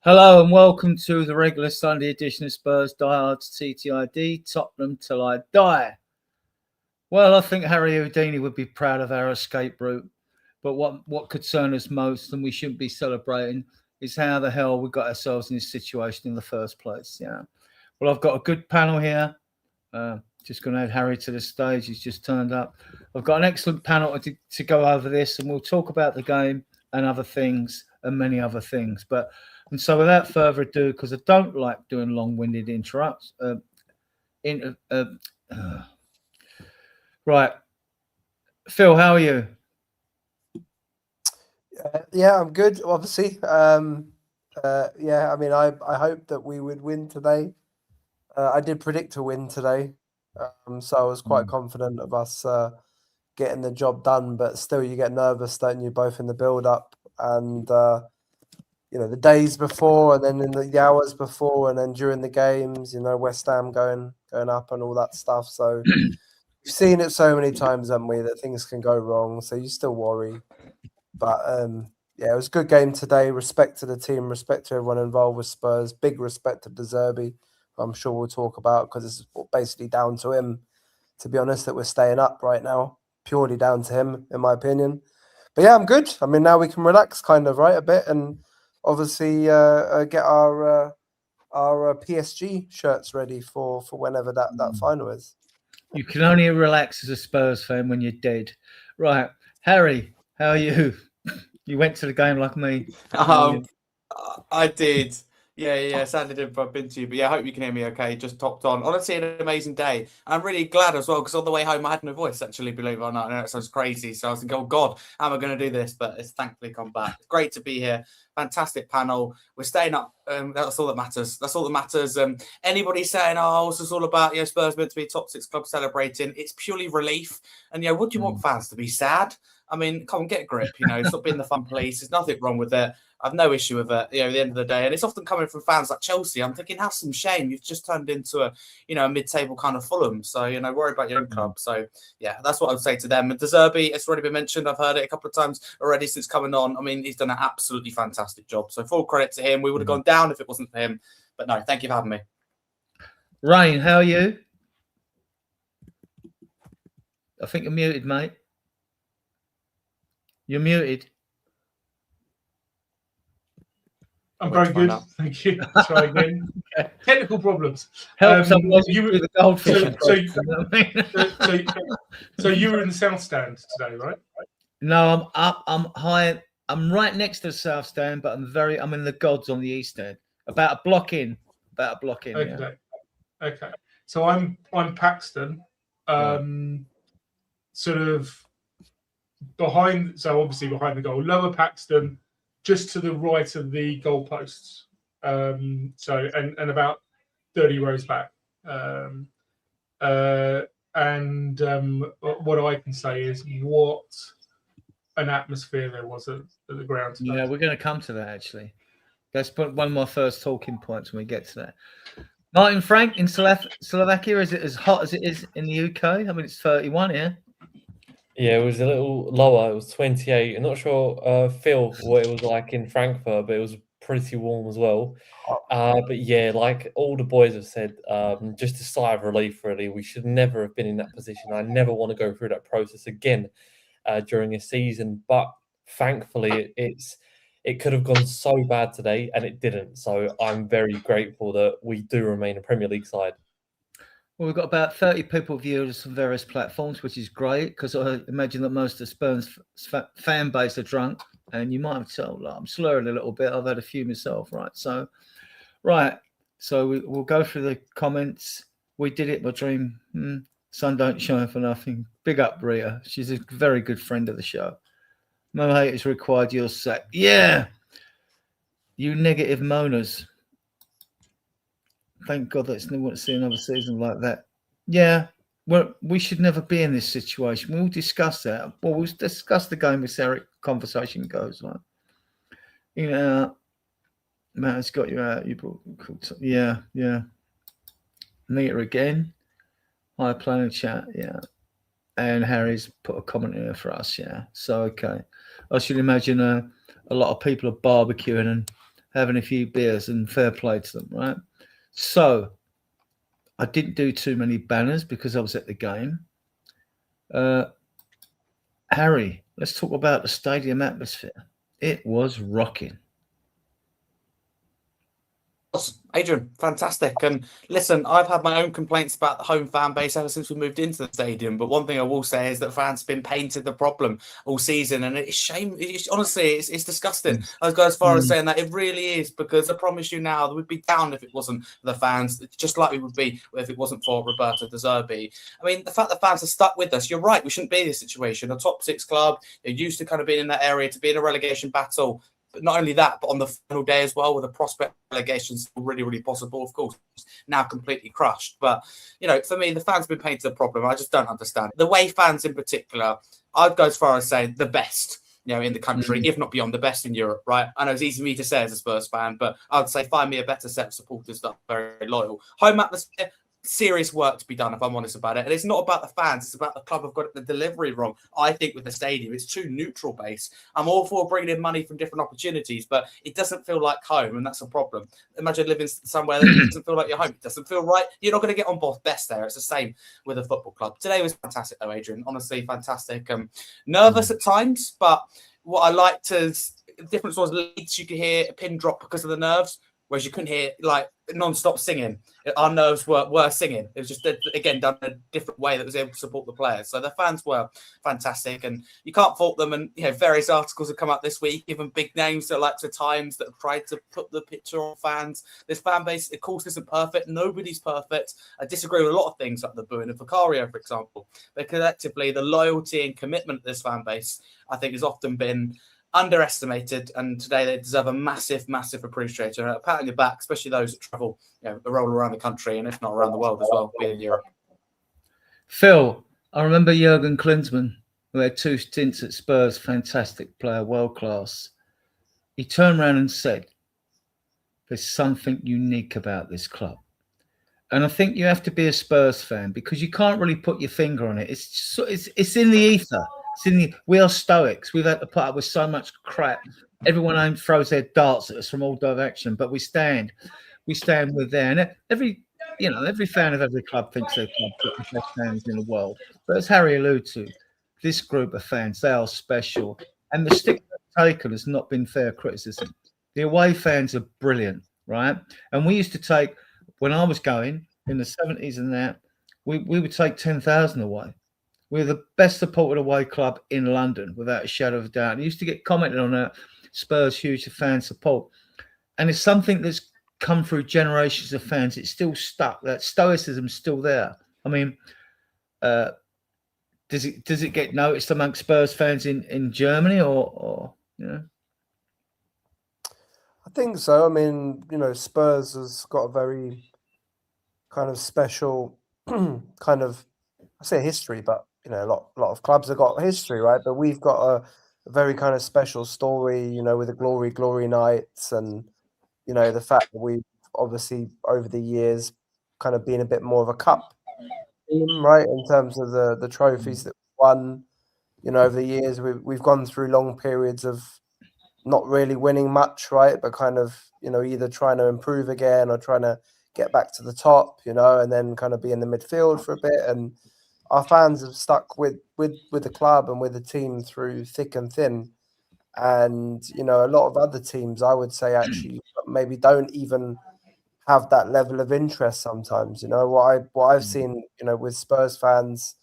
Hello and welcome to the regular Sunday edition of Spurs Diehards TTID, Tottenham Till I Die. Well, I think Harry Houdini would be proud of our escape route, but what concerns us most, and we shouldn't be celebrating, is how the hell we got ourselves in this situation in the first place. Yeah. Well, I've got a good panel here. Just going to add Harry to the stage. He's just turned up. I've got an excellent panel to go over this, and we'll talk about the game and other things and many other things. And so without further ado, because I don't like doing long-winded interrupts, right. Phil, how are you? Yeah, I'm good, obviously. Yeah, I mean, I hope that we would win today. I did predict a win today, so I was quite confident of us getting the job done, but still you get nervous, don't you, both in the build-up and... the days before, and then in the hours before, and then during the games, West Ham going up and all that stuff. So we've seen it so many times, haven't we, that things can go wrong. So you still worry. But yeah, it was a good game today. Respect to the team, respect to everyone involved with Spurs. Big respect to De Zerbi, I'm sure we'll talk about, because it's basically down to him, to be honest, that we're staying up right now. Purely down to him, in my opinion. But yeah, I'm good. I mean, now we can relax kind of, right, a bit, and obviously get our PSG shirts ready for whenever that final is. You can only relax as a Spurs fan when you're dead. Right. Harry, how are you? You went to the game like me. I did. Yeah. Sadly didn't bump into you, but yeah, I hope you can hear me okay. Just topped on. Honestly, an amazing day. I'm really glad as well, because on the way home I had no voice, actually, believe it or not. I know it sounds crazy. So I was thinking, oh God, how am I going to do this? But it's thankfully come back. It's great to be here. Fantastic panel. We're staying up. That's all that matters. That's all that matters. Anybody saying, oh, this is all about, Spurs meant to be a top 6 club celebrating, it's purely relief. And what do you want fans to be sad? I mean, come on, get a grip. Stop being the fun police. There's nothing wrong with it. I've no issue with it, at the end of the day. And it's often coming from fans like Chelsea. I'm thinking, have some shame. You've just turned into a mid-table kind of Fulham. So, worry about your own club. So, yeah, that's what I would say to them. And De Zerbi, it's already been mentioned. I've heard it a couple of times already since coming on. I mean, he's done an absolutely fantastic job. So, full credit to him. We would have gone down if it wasn't for him. But no, thank you for having me. Rain, how are you? I think you're muted, mate. You're muted. I'm very good, thank you. Try again. Okay. Technical problems. You were the goldfish. So you were in the south stand today, right? No, I'm up. I'm high. I'm right next to the south stand, but I'm in the gods on the east end. About a block in. Okay. Yeah. Okay. So I'm Paxton. Sort of behind. So obviously behind the goal, lower Paxton. Just to the right of the goalposts, and about 30 rows back. What I can say is what an atmosphere there was at the ground today. Yeah, we're going to come to that actually. That's one of my first talking points when we get to that. Martin Frank, in Slovakia, is it as hot as it is in the UK? I mean, it's 31 here. Yeah, it was a little lower. It was 28. I'm not sure, Phil, what it was like in Frankfurt, but it was pretty warm as well. But yeah, like all the boys have said, just a sigh of relief, really. We should never have been in that position. I never want to go through that process again during a season. But thankfully, it could have gone so bad today, and it didn't. So I'm very grateful that we do remain a Premier League side. Well, we've got about 30 people viewing us on various platforms, which is great because I imagine that most of the Spurs fan base are drunk, and you might have told I'm slurring a little bit. I've had a few myself, right? So we'll go through the comments. We did it, my dream. Sun don't shine for nothing. Big up, Rhea. She's a very good friend of the show. No haters required. Your sack. Yeah. You negative moaners. Thank God that's never want to see another season like that. Yeah. Well, we should never be in this situation. We'll discuss that. Well, we'll discuss the game as Eric conversation goes. Right? You know, Matt has got you out. You brought, yeah. Meet her again. Hi, Planet Chat. Yeah. And Harry's put a comment in there for us. Yeah. So, okay. I should imagine a lot of people are barbecuing and having a few beers, and fair play to them, right? So, I didn't do too many banners because I was at the game. Harry, let's talk about the stadium atmosphere. It was rocking. Adrian, fantastic. And listen, I've had my own complaints about the home fan base ever since we moved into the stadium. But one thing I will say is that fans have been painted the problem all season, and it's shame. Honestly, it's disgusting. I'd go as far as saying that it really is, because I promise you now, that we'd be down if it wasn't for the fans, just like we would be if it wasn't for Roberto De Zerbi. I mean, the fact that fans are stuck with us, you're right. We shouldn't be in this situation. A top six club, they're used to kind of being in that area, to be in a relegation battle. But not only that, but on the final day as well, with the prospect relegation still really, really possible, of course, now completely crushed. But, you know, for me, the fans have been painted the problem. I just don't understand. The way fans in particular, I'd go as far as saying the best, you know, in the country, if not beyond the best in Europe, right? I know it's easy for me to say as a Spurs fan, but I'd say find me a better set of supporters that are very loyal. Home atmosphere, serious work to be done, if I'm honest about it. And it's not about the fans, it's about the club have got the delivery wrong. I think with the stadium, it's too neutral based. I'm all for bringing in money from different opportunities, but it doesn't feel like home, and that's a problem. Imagine living somewhere that doesn't feel like your home. It doesn't feel right. You're not going to get on both best there. It's the same with a football club. Today was fantastic though, Adrian. Honestly, fantastic. Nervous at times, but what I liked is the difference was Leeds, you could hear a pin drop because of the nerves, whereas you couldn't hear like non-stop singing. Our nerves were singing. It was just, again, done in a different way that was able to support the players. So the fans were fantastic, and you can't fault them. And, you know, various articles have come out this week, even big names that like the Times that have tried to put the picture on fans. This fan base, of course, isn't perfect. Nobody's perfect. I disagree with a lot of things like the booing of Vicario, for example. But collectively, the loyalty and commitment of this fan base, I think, has often been underestimated, and today they deserve a massive appreciation, a pat on your back, especially those that travel, you know, roll around the country and if not around the world as well, being in Europe. Phil, I remember Jurgen Klinsmann, who had 2 stints at Spurs, fantastic player, world class. He turned around and said, "There's something unique about this club." And I think you have to be a Spurs fan because you can't really put your finger on it. It's in the ether. We are stoics. We've had to put up with so much crap. Everyone throws their darts at us from all direction, but we stand with them. And every fan of every club thinks their club put the best fans in the world. But as Harry alluded to, this group of fans, they are special. And the stick they've taken has not been fair criticism. The away fans are brilliant, right? And we used to take, when I was going in the 70s and that, we would take 10,000 away. We're the best supported away club in London, without a shadow of a doubt. And I used to get commented on that, Spurs huge fan support. And it's something that's come through generations of fans. It's still stuck. That stoicism's still there. I mean, does it get noticed amongst Spurs fans in Germany or you know? I think so. I mean, you know, Spurs has got a very kind of special kind of, I say history, but you know, a lot of clubs have got history, right? But we've got a very kind of special story, you know, with the glory nights, and you know, the fact that we've obviously over the years kind of been a bit more of a cup team, right? In terms of the trophies that we won, you know, over the years we've gone through long periods of not really winning much, right? But kind of, either trying to improve again or trying to get back to the top, and then kind of be in the midfield for a bit. And our fans have stuck with the club and with the team through thick and thin. And, a lot of other teams, I would say, actually maybe don't even have that level of interest sometimes. What I've seen, with Spurs fans,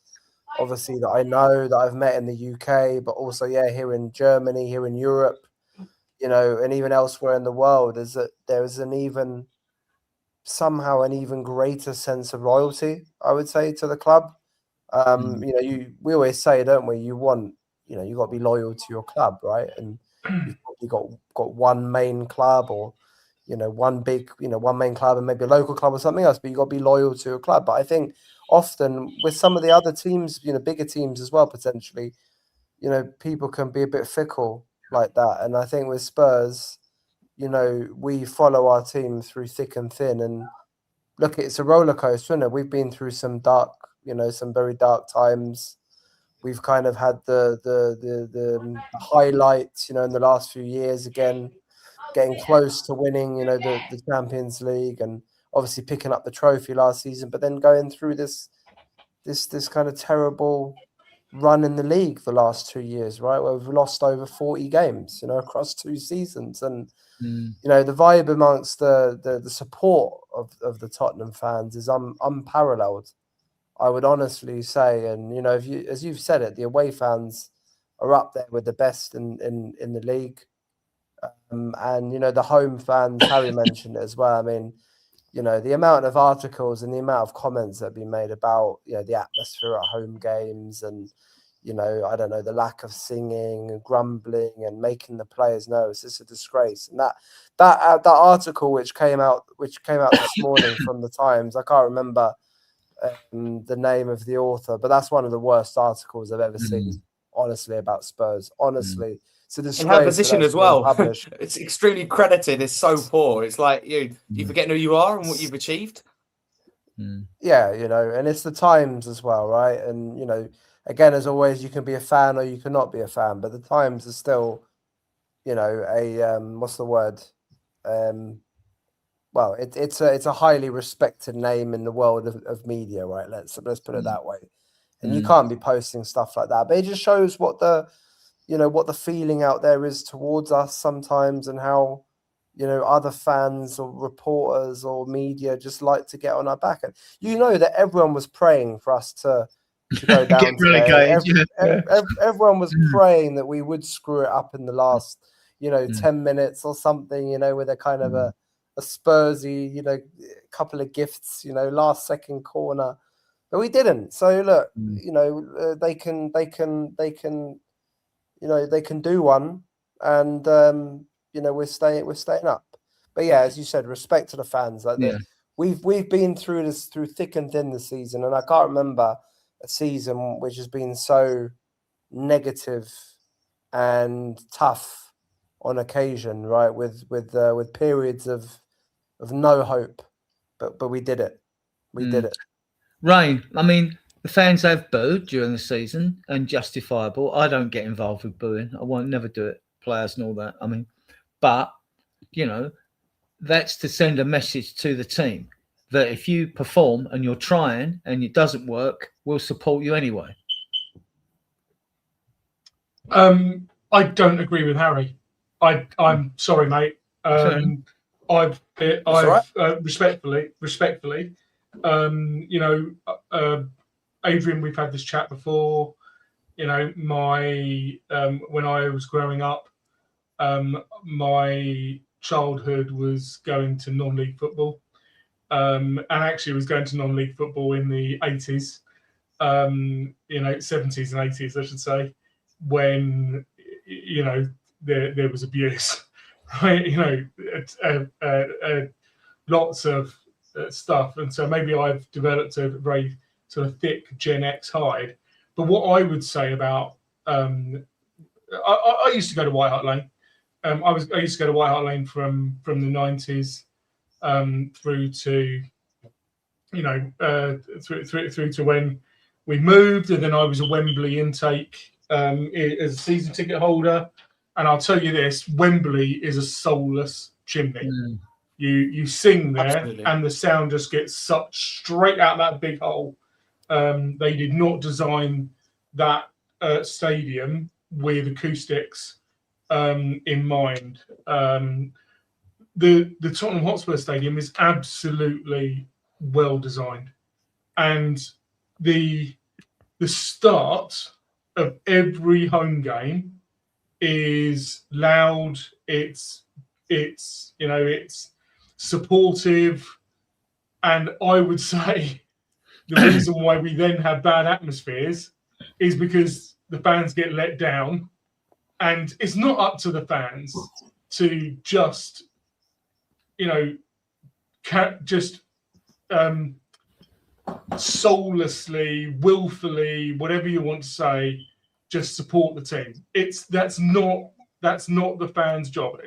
obviously, that I know, that I've met in the UK, but also, here in Germany, here in Europe, and even elsewhere in the world, is that there is somehow an even greater sense of loyalty, I would say, to the club. We always say, don't we? You got to be loyal to your club, right? And you've probably got one main club, or one main club and maybe a local club or something else, but you got to be loyal to your club. But I think often with some of the other teams, bigger teams as well, potentially, people can be a bit fickle like that. And I think with Spurs, we follow our team through thick and thin. And look, it's a roller coaster, isn't it? We've been through some some very dark times. We've kind of had the highlights, in the last few years, again, getting close to winning, the Champions League, and obviously picking up the trophy last season, but then going through this kind of terrible run in the league the last 2 years, right? Where we've lost over 40 games, across 2 seasons. And, the vibe amongst the support of the Tottenham fans is unparalleled, I would honestly say. And, as you've said it, the away fans are up there with the best in the league. And, the home fans, Harry mentioned it as well. I mean, the amount of articles and the amount of comments that have been made about, the atmosphere at home games and, I don't know, the lack of singing and grumbling and making the players nervous. It's a disgrace. And that article which came out this morning from the Times, I can't remember the name of the author, but that's one of the worst articles I've ever seen, honestly, about Spurs. Honestly. It's a disgrace. In her position as well. Published. It's extremely credited. It's so poor. It's like you forget who you are and what you've achieved. Yeah, and it's the Times as well, right? And, again, as always, you can be a fan or you cannot be a fan, but the Times is still, a what's the word? Well, it's a highly respected name in the world of media, right? Let's put it that way. And you can't be posting stuff like that. But it just shows what the feeling out there is towards us sometimes, and how, other fans or reporters or media just like to get on our back. And that everyone was praying for us to go down today. Everyone was praying that we would screw it up in the last, 10 minutes or something, with a kind of a Spursy, couple of gifts, last second corner. But we didn't. So look, they can they can do one, and we're staying up. But yeah, as you said, respect to the fans. We've been through this through thick and thin this season, and I can't remember a season which has been so negative and tough on occasion, right? With periods of no hope, but we did it. We did it. Rain, I mean, the fans have booed during the season, and justifiable. I don't get involved with booing. I won't never do it. Players and all that. I mean, but that's to send a message to the team that if you perform and you're trying and it doesn't work, we'll support you anyway. I don't agree with Harry. I'm sorry, mate. I've respectfully, Adrian, we've had this chat before. My when I was growing up, my childhood was going to non-league football, and actually was going to non-league football in the 80s, 70s and 80s, I should say, when there was abuse, right? Lots of stuff, and so maybe I've developed a very sort of thick Gen X hide. But what I would say about I used to go to White Hart Lane. I used to go to White Hart Lane from the 90s through to through to when we moved, and then I was a Wembley intake as a season ticket holder, and I'll tell you this: Wembley is a soulless chimney. Mm. You sing there, Absolutely. and the sound just gets sucked straight out that big hole. They did not design that stadium with acoustics in mind. The Tottenham Hotspur Stadium is absolutely well designed, and the start of every home game is loud. It's supportive, and I would say the reason why we then have bad atmospheres is because the fans get let down, and it's not up to the fans to just soullessly, willfully, whatever you want to say, just support the team. That's not the fans' job.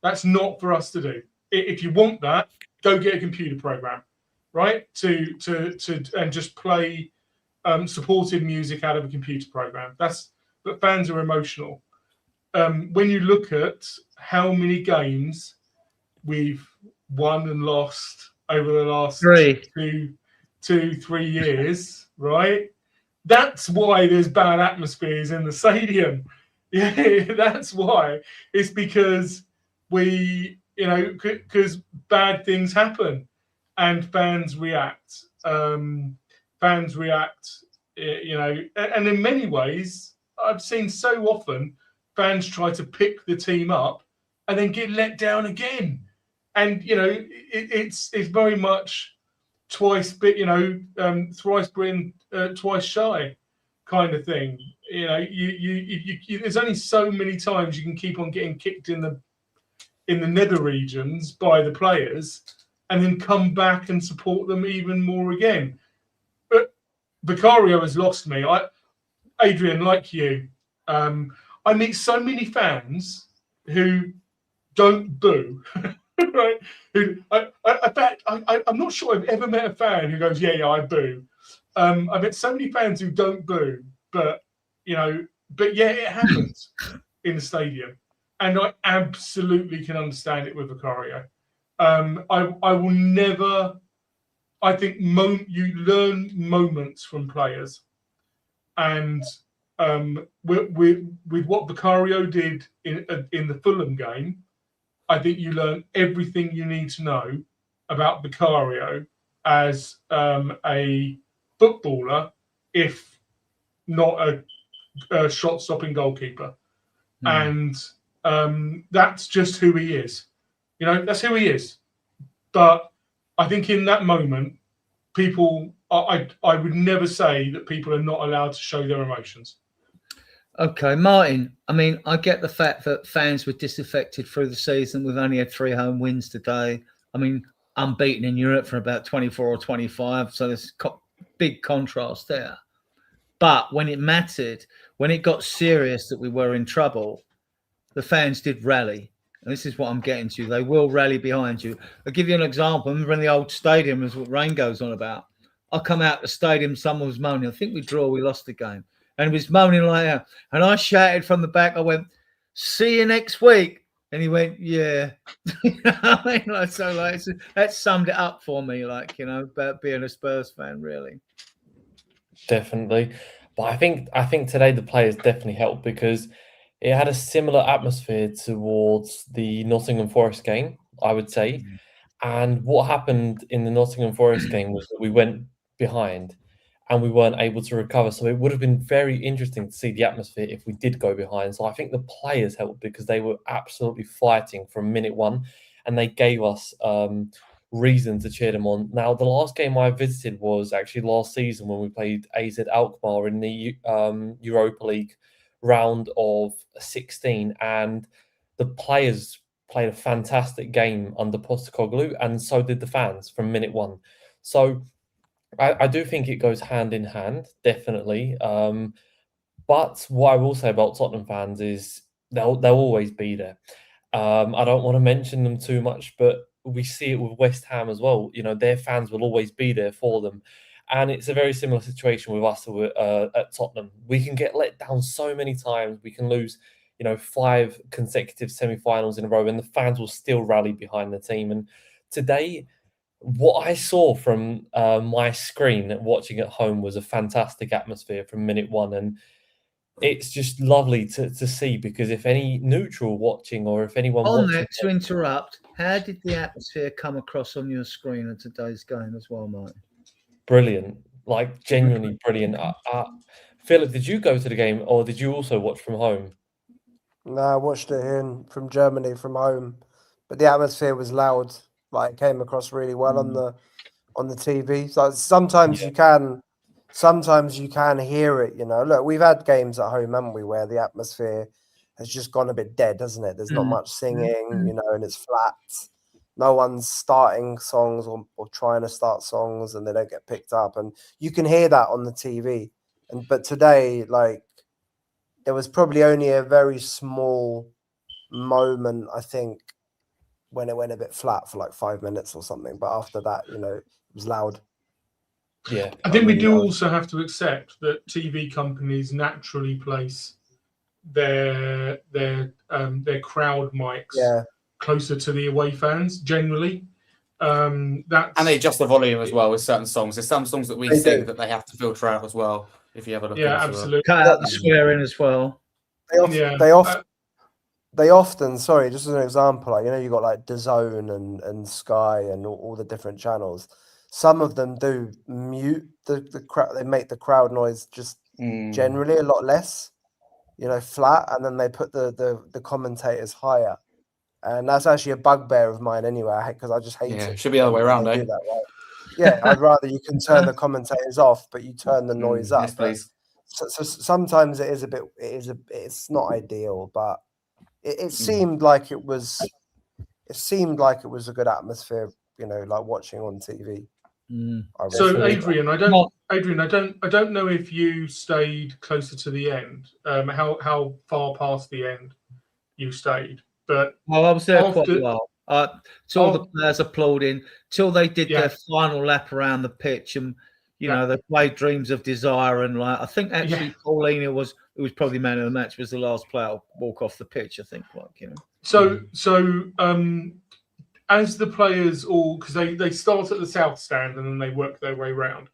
That's not for us to do. If you want that, go get a computer program, right? To and just play supported music out of a computer program. But fans are emotional. When you look at how many games we've won and lost over the last 3 years, right? That's why there's bad atmospheres in the stadium. Yeah, that's why. It's because because bad things happen and fans react. And in many ways, I've seen so often fans try to pick the team up and then get let down again. And it's very much thrice bitten, twice shy kind of thing. There's only so many times you can keep on getting kicked in the nether regions by the players and then come back and support them even more again. But Vicario has lost me. Adrian, like you, I meet so many fans who don't boo. Right? I'm not sure I've ever met a fan who goes, yeah, I boo. I've met so many fans who don't boo, but yeah, it happens in the stadium, and I absolutely can understand it with Vicario. I will never. I think you learn moments from players, and with what Vicario did in the Fulham game, I think you learn everything you need to know about Vicario as a footballer, if not a shot-stopping goalkeeper. And that's just who he is. That's who he is. But I think in that moment, I would never say that people are not allowed to show their emotions. Okay, Martin, I mean, I get the fact that fans were disaffected through the season. We've only had 3 home wins today. I mean, unbeaten in Europe for about 24 or 25. So there's big contrast there. But when it mattered, when it got serious that we were in trouble, the fans did rally. And this is what I'm getting to. They will rally behind you. I'll give you an example. I remember in the old stadium, is what Rain goes on about. I come out the stadium, someone was moaning. I think we lost the game. And he was moaning like that. And I shouted from the back, I went, see you next week. And he went, yeah. I mean, so that summed it up for me, about being a Spurs fan, really. Definitely. But I think today the players definitely helped because it had a similar atmosphere towards the Nottingham Forest game, I would say. And what happened in the Nottingham Forest game was that we went behind and we weren't able to recover. So it would have been very interesting to see the atmosphere if we did go behind. So I think the players helped because they were absolutely fighting from minute one and they gave us reason to cheer them on. Now, the last game I visited was actually last season when we played AZ Alkmaar in the Europa League round of 16, and the players played a fantastic game under Postecoglou, and so did the fans from minute one. So I do think it goes hand in hand, definitely. But what I will say about Tottenham fans is they'll always be there. I don't want to mention them too much, but we see it with West Ham as well. Their fans will always be there for them. And it's a very similar situation with us at Tottenham. We can get let down so many times. We can lose, 5 consecutive semi-finals in a row, and the fans will still rally behind the team. And today, what I saw from my screen watching at home was a fantastic atmosphere from minute one, and it's just lovely to see, because if any neutral watching, or if anyone On watching, that, to interrupt, how did the atmosphere come across on your screen at today's game as well, Martin? brilliant, like genuinely brilliant. Philip, did you go to the game, or did you also watch from home? No, I watched it from Germany, from home, but the atmosphere was loud. Like, it came across really well on the TV. So sometimes you can hear it. Look, we've had games at home, haven't we, where the atmosphere has just gone a bit dead, hasn't it? There's not much singing, and it's flat. No one's starting songs or trying to start songs, and they don't get picked up, and you can hear that on the TV. But today, like, there was probably only a very small moment, I think, when it went a bit flat for like 5 minutes or something. But after that, it was loud. Yeah, I think we really do loud. also have to accept that TV companies naturally place their crowd mics closer to the away fans generally. And they adjust the volume as well with certain songs. There's some songs that we sing that they have to filter out as well. If you have a look, absolutely. Cut out the swearing as well. They often, sorry, just as an example, like, you got like DAZN and Sky and all the different channels. Some of them do mute the crowd. They make the crowd noise just generally a lot less, flat, and then they put the commentators higher. And that's actually a bugbear of mine anyway, because I just hate it. It should be the other way around, eh? Do that, right? Yeah, I'd rather you can turn the commentators off, but you turn the noise up. Yes, please. So sometimes it's not ideal, but it seemed like it was. It seemed like it was a good atmosphere, like watching on TV. So Adrian, I don't know if you stayed closer to the end. How far past the end you stayed? But I was there quite a while. Till the players applauding, till they did their final lap around the pitch, and they played "Dreams of Desire," and I think actually Paulina who was probably man of the match, was the last player to walk off the pitch. I think, So as the players all, because they start at the south stand and then they work their way round,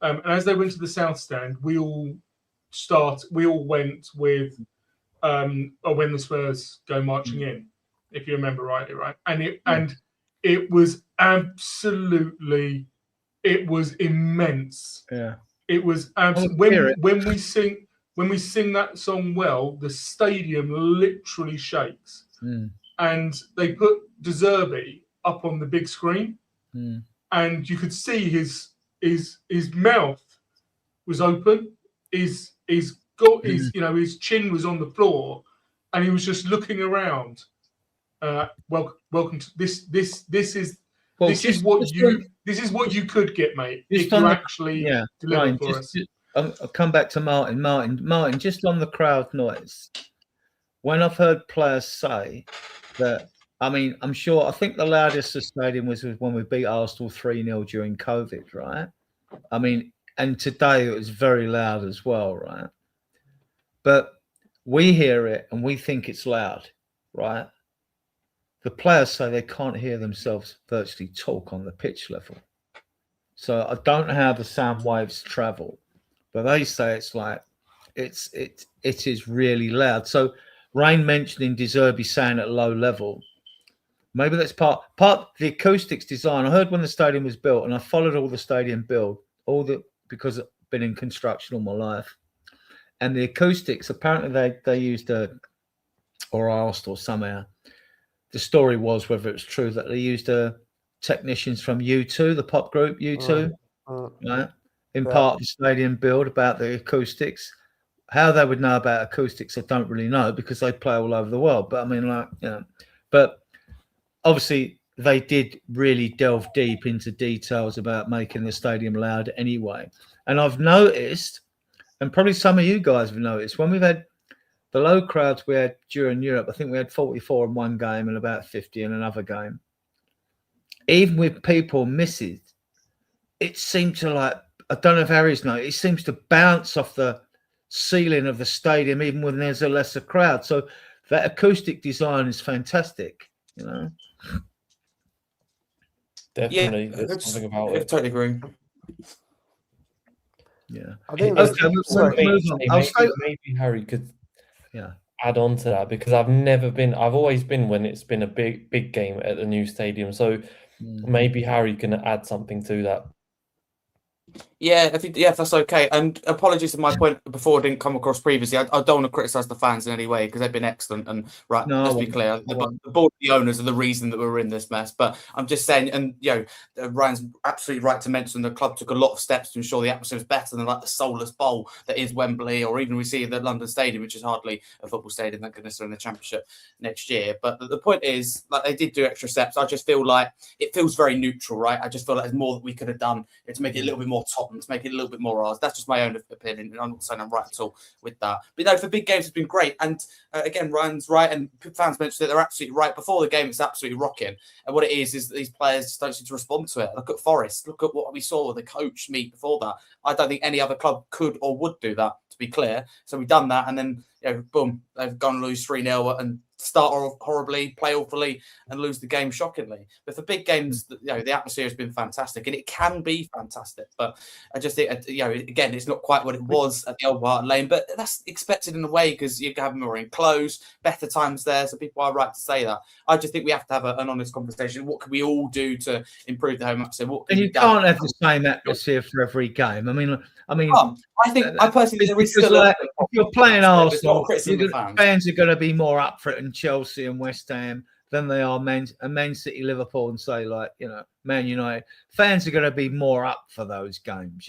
and as they went to the south stand, we all went with when the Spurs go marching in, if you remember rightly, right? And it was absolutely, it was immense. Yeah, it was absolutely when we sing that song well, the stadium literally shakes. And they put De Zerbi up on the big screen, and you could see his mouth was open, his chin was on the floor, and he was just looking around. Welcome to this is what you could get, mate, if you actually deliver for us. I'll come back to Martin. Martin, just on the crowd noise. When I've heard players say that, I think the loudest the stadium was when we beat Arsenal 3-0 during COVID, right? And today it was very loud as well, right? But we hear it and we think it's loud, right? The players say they can't hear themselves virtually talk on the pitch level. So I don't know how the sound waves travel, but they say it's like it is really loud. So Rain mentioning De Zerbi saying at low level. Maybe that's part of the acoustics design. I heard when the stadium was built, and I followed all the stadium build, because I've been in construction all my life. And the acoustics, apparently they used or asked or somehow. The story was, whether it's true, that they used technicians from U2, the pop group U2, right? Part of the stadium build about the acoustics. How they would know about acoustics, I don't really know, because they play all over the world. But but obviously they did really delve deep into details about making the stadium loud anyway. And I've noticed, and probably some of you guys have noticed, when we've had the low crowds we had during Europe, I think we had 44 in one game and about 50 in another game. Even with people missing, it seemed to, like, I don't know if Harry's know, it seems to bounce off the ceiling of the stadium, even when there's a lesser crowd. So that acoustic design is fantastic, you know. Definitely, Yeah, there's it's, something about I it. totally agree. Yeah. I think It's Okay, sorry. move on. I'll say, Maybe Harry could yeah. add on to that, because I've always been when it's been a big game at the new stadium. So maybe Harry can add something to that. Yeah, if that's okay. And apologies for my point before didn't come across previously. I don't want to criticise the fans in any way because they've been excellent. And right, No, I let's be won't. clear, the board, the owners are the reason that we're in this mess. But I'm just saying, and Ryan's absolutely right to mention the club took a lot of steps to ensure the atmosphere is better than like the soulless bowl that is Wembley, or even we see the London Stadium, which is hardly a football stadium that can necessarily in the Championship next year. But the point is, like, they did do extra steps. I just feel like it feels very neutral, right? I just feel like there's more that we could have done to make it a little bit more Tottenham, to make it a little bit more ours. That's just my own opinion, and I'm not saying I'm right at all with that. But no, for big games, it's been great. And again, Ryan's right, and fans mentioned it. They're absolutely right. Before the game, it's absolutely rocking. And what it is that these players just don't seem to respond to it. Look at Forest. Look at what we saw with the coach meet before that. I don't think any other club could or would do that, to be clear. So we've done that, and then boom, they've gone and lose 3-0 and start horribly, play awfully, and lose the game shockingly. But for big games, the atmosphere has been fantastic, and it can be fantastic. But I just think, again, it's not quite what it was at the old White Lane, but that's expected in a way because you have more enclosed, better times there, so people are right to say that. I just think we have to have an honest conversation. What can we all do to improve the home atmosphere? And you can't have the same atmosphere for every game. I personally think there is still like, if you're playing Arsenal, fans. Fans are going to be more up for it in Chelsea and West Ham than they are Man City, Liverpool, and say Man United. Fans are going to be more up for those games,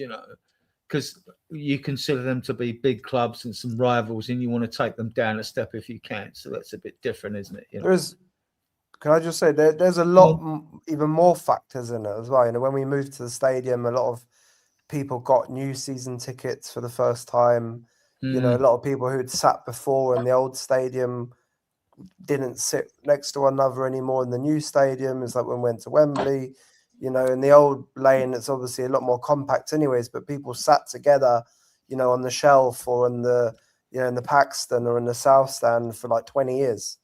because you consider them to be big clubs and some rivals, and you want to take them down a step if you can. So that's a bit different, isn't it? Can I just say there's a lot even more factors in it as well. When we moved to the stadium, a lot of people got new season tickets for the first time. A lot of people who'd sat before in the old stadium didn't sit next to one another anymore in the new stadium. It's like when we went to Wembley, in the old lane, it's obviously a lot more compact anyways, but people sat together, on the Shelf or in the, in the Paxton or in the South Stand for like 20 years,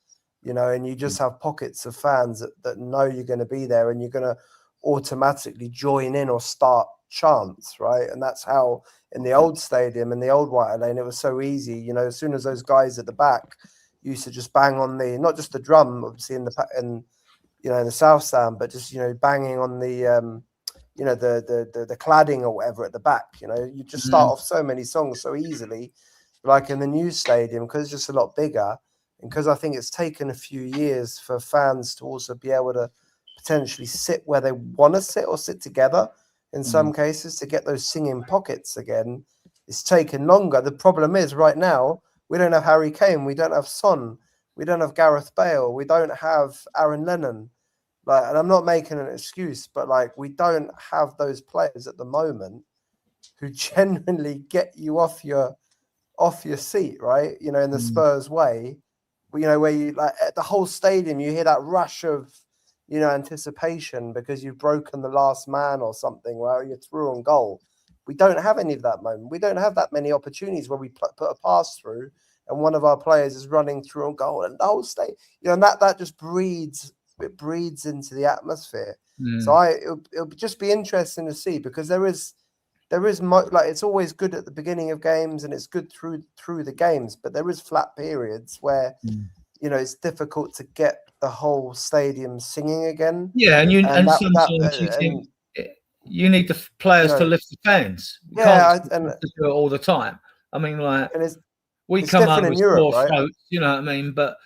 and you just have pockets of fans that know you're going to be there and you're going to automatically join in or start chants, right? And that's how in the old stadium, in the old White Hart Lane, it was so easy. As soon as those guys at the back used to just bang on not just the drum, obviously in the South Stand, but just banging on the the cladding or whatever at the back. You just start off so many songs so easily, like in the new stadium, because it's just a lot bigger, and because I think it's taken a few years for fans to also be able to potentially sit where they want to sit or sit together in some cases to get those singing pockets again. It's taken longer. The problem is right now we don't have Harry Kane, we don't have Son, we don't have Gareth Bale, we don't have Aaron Lennon. And I'm not making an excuse, but we don't have those players at the moment who genuinely get you off your seat, right? In the Spurs way, where you at the whole stadium, you hear that rush of anticipation because you've broken the last man or something where you're through on goal. We don't have any of that moment. We don't have that many opportunities where we put a pass through and one of our players is running through on goal, and the whole state, and that just breeds into the atmosphere. So it'll just be interesting to see, because there is it's always good at the beginning of games and it's good through the games, but there is flat periods where it's difficult to get the whole stadium singing again. Yeah, and sometimes you need the players to lift the fans. You can't do it all the time. I mean, we come home with Europe, sore right? throats, you know what I mean? But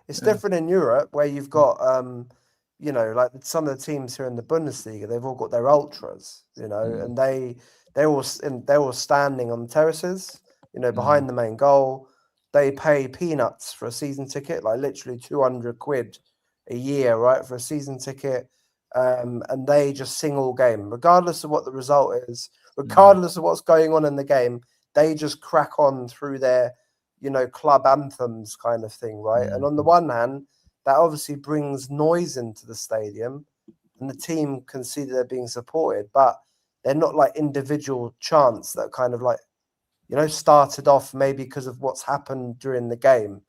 it's different in Europe, where you've got some of the teams here in the Bundesliga, they've all got their ultras, and they're all standing on terraces, behind the main goal. They pay peanuts for a season ticket, like literally 200 quid a year, right, for a season ticket. And they just sing all game, regardless of what the result is, regardless of what's going on in the game. They just crack on through their, club anthems kind of thing, right? And on the one hand, that obviously brings noise into the stadium and the team can see that they're being supported, but they're not like individual chants that kind of started off maybe because of what's happened during the game.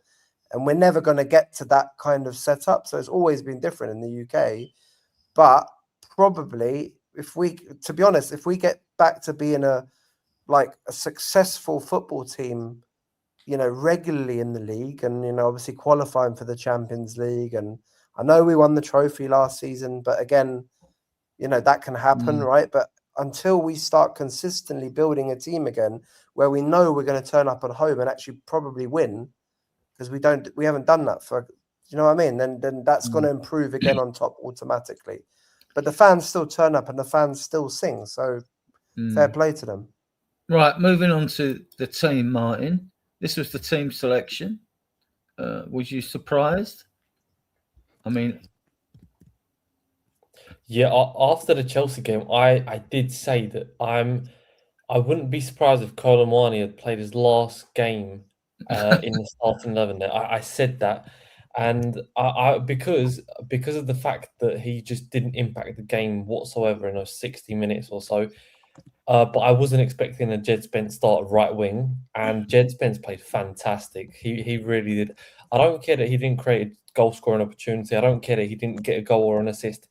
And we're never going to get to that kind of setup. So it's always been different in the UK. But probably, if we get back to being a successful football team, regularly in the league and, obviously qualifying for the Champions League. And I know we won the trophy last season, but again, that can happen, right? But until we start consistently building a team again, where we know we're going to turn up at home and actually probably win, because we haven't done that for, you know what I mean? Then that's going to improve again on top automatically. But the fans still turn up and the fans still sing. So fair play to them. Right, moving on to the team, Martin. This was the team selection. Was you surprised? I mean, yeah. After the Chelsea game, I did say that I wouldn't be surprised if Colomani had played his last game in the starting 11. I said that, and I because of the fact that he just didn't impact the game whatsoever in those 60 minutes or so. But I wasn't expecting a Jed Spence start at right wing, and Jed Spence played fantastic. He really did. I don't care that he didn't create a goal scoring opportunity. I don't care that he didn't get a goal or an assist.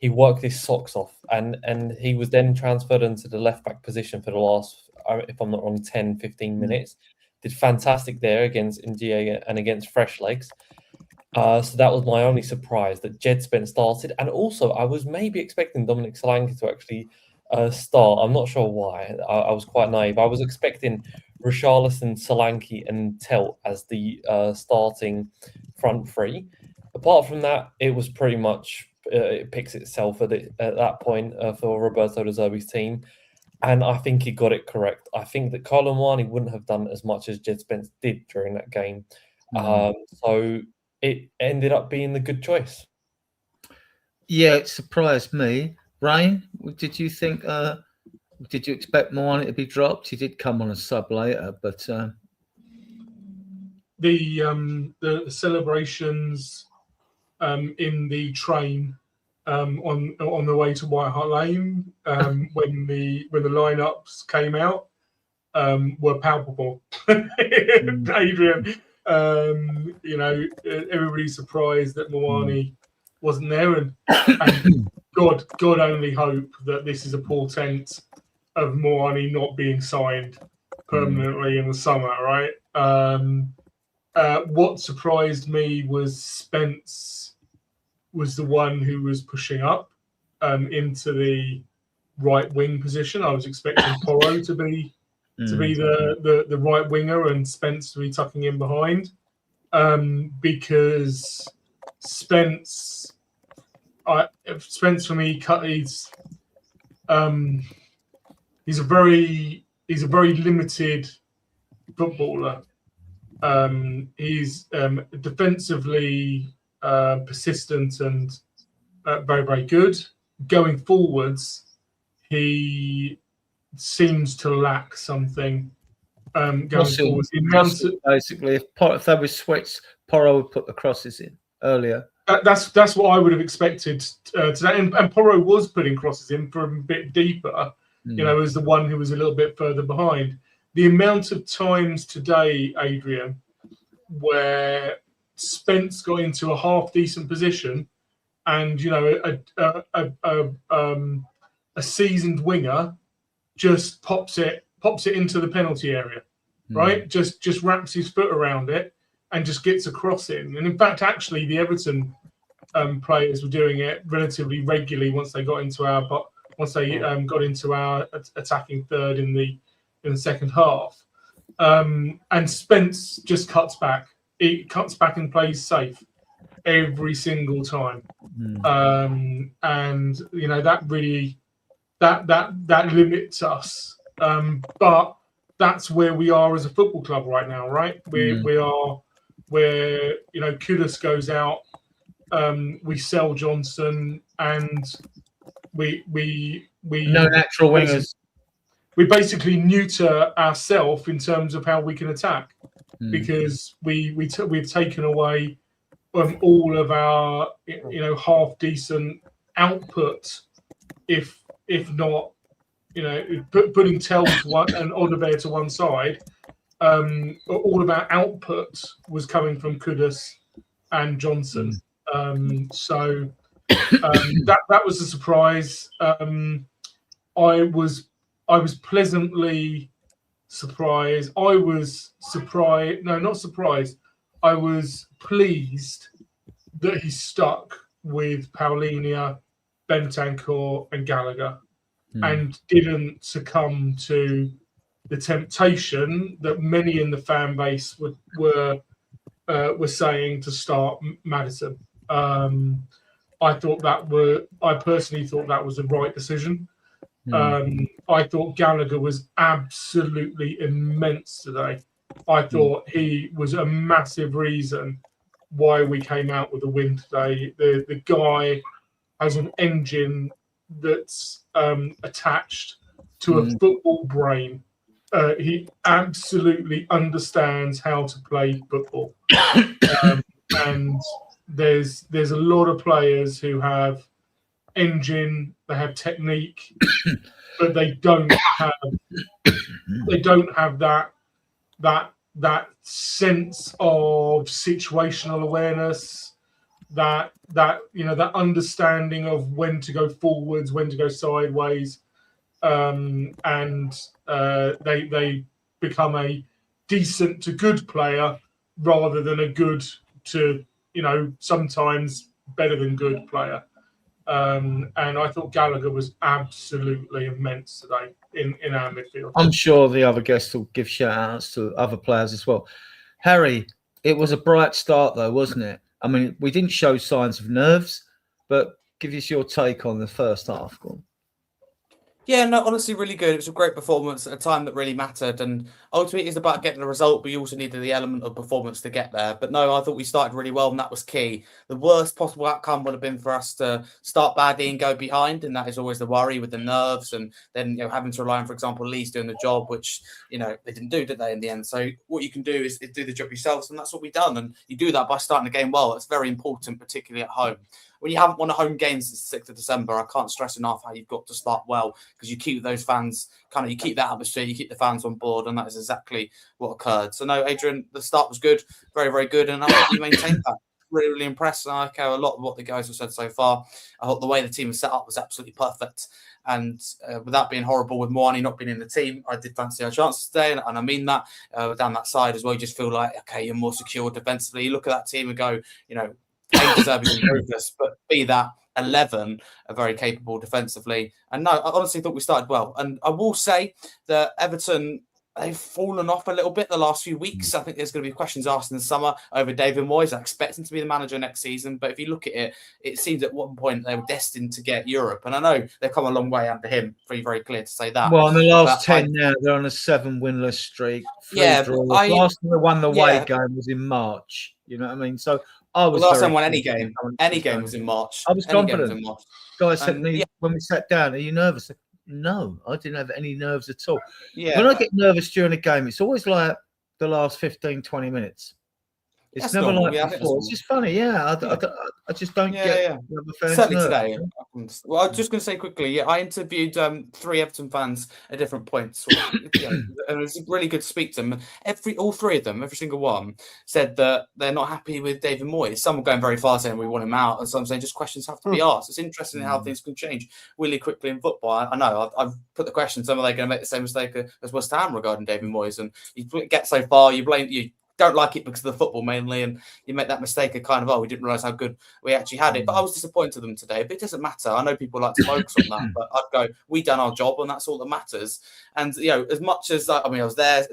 He worked his socks off, and he was then transferred into the left back position for the last, if I'm not wrong, 10, 15 minutes. Did fantastic there against India and against Fresh Legs. So that was my only surprise, that Jed Spence started. And also, I was maybe expecting Dominic Solanke to actually start. I'm not sure why. I was quite naive. I was expecting Richarlison, Solanke, and Telt as the starting front three. Apart from that, it was pretty much it picks itself at that point for Roberto De Zerbi's team, and I think he got it correct. I think that Colomani wouldn't have done as much as Jed Spence did during that game, so it ended up being the good choice. Yeah, it surprised me. Rain, did you think? Did you expect Moani to be dropped? He did come on a sub later, but the celebrations in the train on the way to White Hart Lane when the lineups came out were palpable. Adrian, everybody's surprised that Moani wasn't there, and God only hope that this is a portent of Moani not being signed permanently in the summer, right? What surprised me was Spence was the one who was pushing up into the right wing position. I was expecting Porro to be the right winger and Spence to be tucking in behind, because Spence for me, he's a very limited footballer. He's defensively persistent and very, very good. Going forwards, he seems to lack something. Going forwards, basically, if they were switched, Porro would put the crosses in earlier. That's what I would have expected today. And Porro was putting crosses in from a bit deeper, as the one who was a little bit further behind. The amount of times today, Adrian, where Spence got into a half decent position, and a seasoned winger just pops it into the penalty area, right? Just wraps his foot around it and just gets a cross in. And in fact, actually, the Everton players were doing it relatively regularly once they got into our attacking third in the second half. And Spence just cuts back. He cuts back and plays safe every single time. And that really that limits us. But that's where we are as a football club right now, right? We are where Kudus goes out, we sell Johnson, and we no natural wingers. We basically neuter ourselves in terms of how we can attack, because we've taken away all of our half decent output, if not putting Tell to one and Odebear to one side, all of our output was coming from Kudus and Johnson. So that was a surprise. I was pleasantly surprised. I was surprised. No, not surprised. I was pleased that he stuck with Paulinho, Bentancur, and Gallagher, and didn't succumb to the temptation that many in the fan base were saying to start Maddison. I personally thought that was the right decision. I thought Gallagher was absolutely immense today. I thought he was a massive reason why we came out with a win today. The guy has an engine that's attached to a football brain. He absolutely understands how to play football. And there's a lot of players who have engine, they have technique, but they don't have that sense of situational awareness, that understanding of when to go forwards, when to go sideways, and they become a decent to good player rather than a good to sometimes better than good player. And I thought Gallagher was absolutely immense today in our midfield. I'm sure the other guests will give shout-outs to other players as well. Harry, it was a bright start though, wasn't it? I mean, we didn't show signs of nerves, but give us your take on the first half. Go on. Yeah, no, honestly, really good. It was a great performance at a time that really mattered. And ultimately, it's about getting the result, but you also needed the element of performance to get there. But no, I thought we started really well, and that was key. The worst possible outcome would have been for us to start badly and go behind, and that is always the worry with the nerves, and then having to rely on, for example, Leeds doing the job, which they didn't do, did they, in the end? So what you can do is do the job yourselves, and that's what we've done. And you do that by starting the game well. It's very important, particularly at home. When you haven't won a home game since the 6th of December, I can't stress enough how you've got to start well, because you keep those fans you keep that atmosphere, you keep the fans on board, and that is exactly what occurred. So no, Adrian, the start was good, very, very good, and I hope you maintained that. Really, really impressed, and I echo a lot of what the guys have said so far. I thought the way the team was set up was absolutely perfect, and without being horrible with Moani not being in the team, I did fancy our chances today, and I mean that down that side as well. You just feel like, okay, you're more secure defensively. You look at that team and go, A deserving improvements, but B that 11 are very capable defensively. And no, I honestly thought we started well. And I will say that Everton, they've fallen off a little bit the last few weeks. I think there's going to be questions asked in the summer over David Moyes. I expect him to be the manager next season. But if you look at it, it seems at one point they were destined to get Europe. And I know they've come a long way under him. Very, very clear to say that. Well, in the last 10 now, they're on a 7 winless streak. Last time they won the away game was in March. You know what I mean? So I was last time won any game was in March. I was confident. Guys said to me when we sat down, "Are you nervous?" No, I didn't have any nerves at all. Yeah. When I get nervous during a game, it's always like the last 15, 20 minutes. It's never like before. It's just funny, yeah. I just don't get the fans. Certainly today. Well, I was just going to say quickly, I interviewed 3 Everton fans at different points. And it was really good to speak to them. All 3 of them, every single one, said that they're not happy with David Moyes. Some were going very far saying we want him out, and some saying just questions have to be asked. It's interesting how things can change really quickly in football. I know, I've put the question, some are they going to make the same mistake as West Ham regarding David Moyes? And you get so far, you don't like it because of the football mainly, and you make that mistake of kind of, we didn't realise how good we actually had it. But I was disappointed in them today. But it doesn't matter. I know people like to focus on that, but I'd go, we done our job, and that's all that matters. And as much as I was there,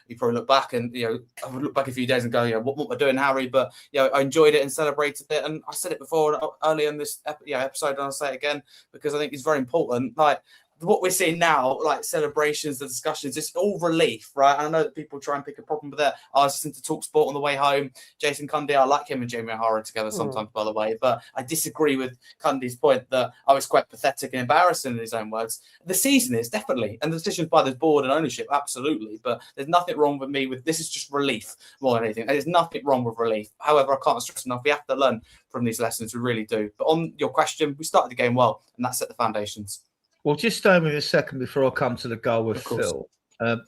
you probably look back, and I would look back a few days and go, what we're doing, Harry. But I enjoyed it and celebrated it. And I said it before earlier in this episode, and I'll say it again because I think it's very important. Like, what we're seeing now, like celebrations, the discussions, it's all relief, right? And I know that people try and pick a problem with that. I was listening to Talk Sport on the way home. Jason Cundy, I like him and Jamie O'Hara together sometimes, by the way, but I disagree with Cundy's point that I was quite pathetic and embarrassing in his own words. The season is definitely, and the decisions by the board and ownership, absolutely, but there's nothing wrong with me with this. Is just relief more than anything. There's nothing wrong with relief. However, I can't stress enough, we have to learn from these lessons, we really do. But on your question, we started the game well, and that set the foundations. Well, just stay with me a second before I come to the goal with Of course. Phil.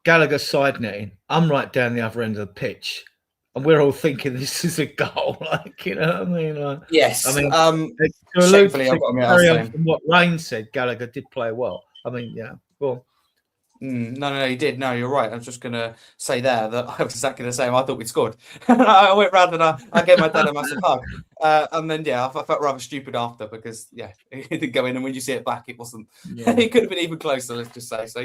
Gallagher side netting. I'm right down the other end of the pitch, and we're all thinking this is a goal. Like, you know what I mean? Like, Yes. I mean, to shamefully, I've got to admit, I was carry on saying. from what Rain said, Gallagher did play well. I mean, yeah. Well, No, you did. No, you're right. I was just going to say there that I was exactly the same. I thought we'd scored. I went round and I gave my dad a massive hug. And then, I felt rather stupid after because, it didn't go in. And when you see it back, it wasn't. yeah. It could have been even closer, let's just say. So,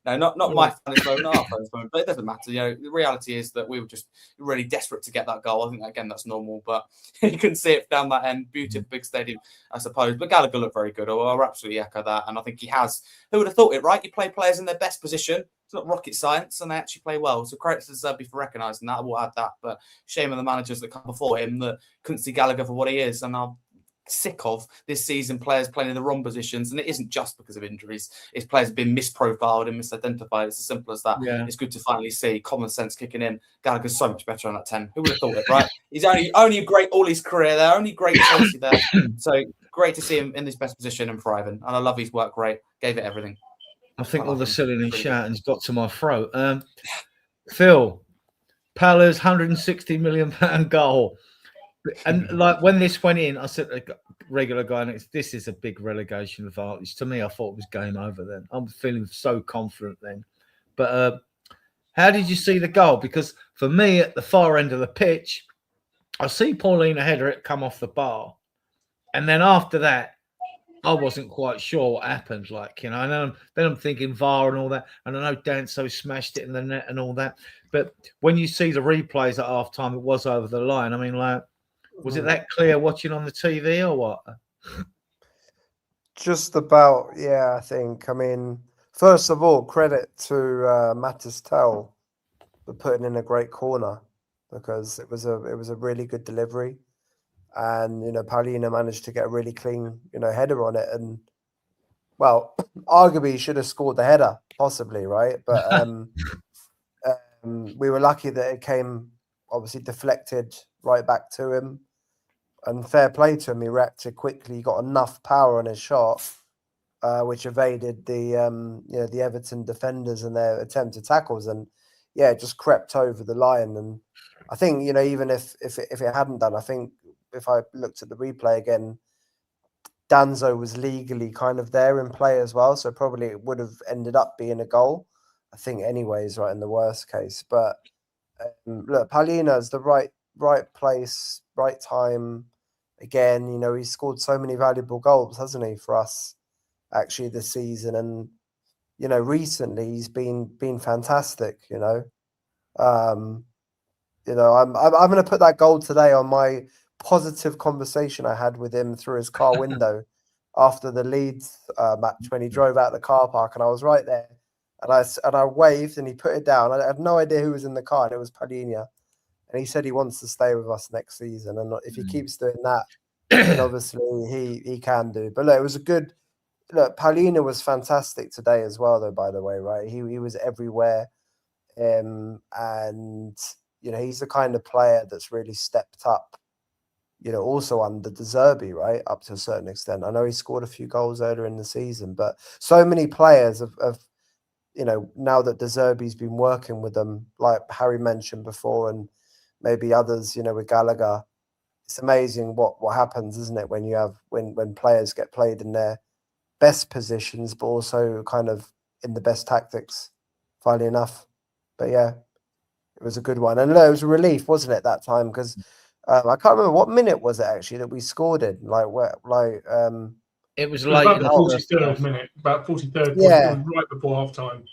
no, not my funniest moment, not our funniest moment, but it doesn't matter. The reality is that we were just really desperate to get that goal. I think, again, that's normal, but you couldn't see it down that end. Beauty of the big stadium, I suppose. But Gallagher looked very good. I'll absolutely echo that. And I think he has. Who would have thought it, right? You play players in their best position. It's not rocket science, and they actually play well. So credit to Zerbi for recognising that. I will add that. But shame on the managers that come before him that couldn't see Gallagher for what he is. And I'm sick of this season players playing in the wrong positions. And it isn't just because of injuries. It's players have been misprofiled and misidentified. It's as simple as that. Yeah. It's good to finally see common sense kicking in. Gallagher's so much better on that 10. Who would have thought it, right? He's only great all his career there, only great Chelsea there. So great to see him in his best position and thriving. And I love his work rate. Gave it everything. I think all the silly and shouting's got to my throat. Phil, Pala's £160 million goal. And like when this went in, I said, a regular guy next, this is a big relegation advantage. To me, I thought it was game over then. I'm feeling so confident then. But how did you see the goal? Because for me, at the far end of the pitch, I see Paulina header it come off the bar. And then after that, I wasn't quite sure what happened. Like, and then I'm thinking VAR and all that. And I know Danso smashed it in the net and all that. But when you see the replays at half time, it was over the line. I mean, like, was it that clear watching on the TV or what? Just about, yeah, I think. I mean, first of all, credit to Mattis Tell for putting in a great corner because it was a really good delivery. And, Paulina managed to get a really clean, header on it. And, well, arguably he should have scored the header, possibly, right? But we were lucky that it came, obviously, deflected right back to him. And fair play to him, he reacted quickly. He got enough power on his shot, which evaded the Everton defenders and their attempted tackles. And, it just crept over the line. And I think, even if it hadn't done, I think, if I looked at the replay again, Danzo was legally kind of there in play as well. So probably it would have ended up being a goal, I think, anyways, right, in the worst case. But look, Paulina's the right place, right time. Again, he scored so many valuable goals, hasn't he, for us actually this season. And, recently he's been fantastic, I'm going to put that goal today on my positive conversation I had with him through his car window after the Leeds match when he drove out the car park, and I was right there, and I waved and he put it down. I had no idea who was in the car, and it was Paulina, and he said he wants to stay with us next season, and if he keeps doing that, then obviously he can do. But look, it was a good look. Paulina was fantastic today as well, though. By the way, right? He was everywhere, and he's the kind of player that's really stepped up. Also under De Zerbi, right, up to a certain extent. I know he scored a few goals earlier in the season, but so many players have now that De Zerbi's been working with them, like Harry mentioned before, and maybe others, with Gallagher. It's amazing what happens, isn't it, when players get played in their best positions, but also kind of in the best tactics, funnily enough. But yeah, it was a good one. And it was a relief, wasn't it, that time? Because I can't remember what minute was it actually that we scored in. It was It late was in the about first 43rd half. minute, about 43rd. Yeah. It was right before half time.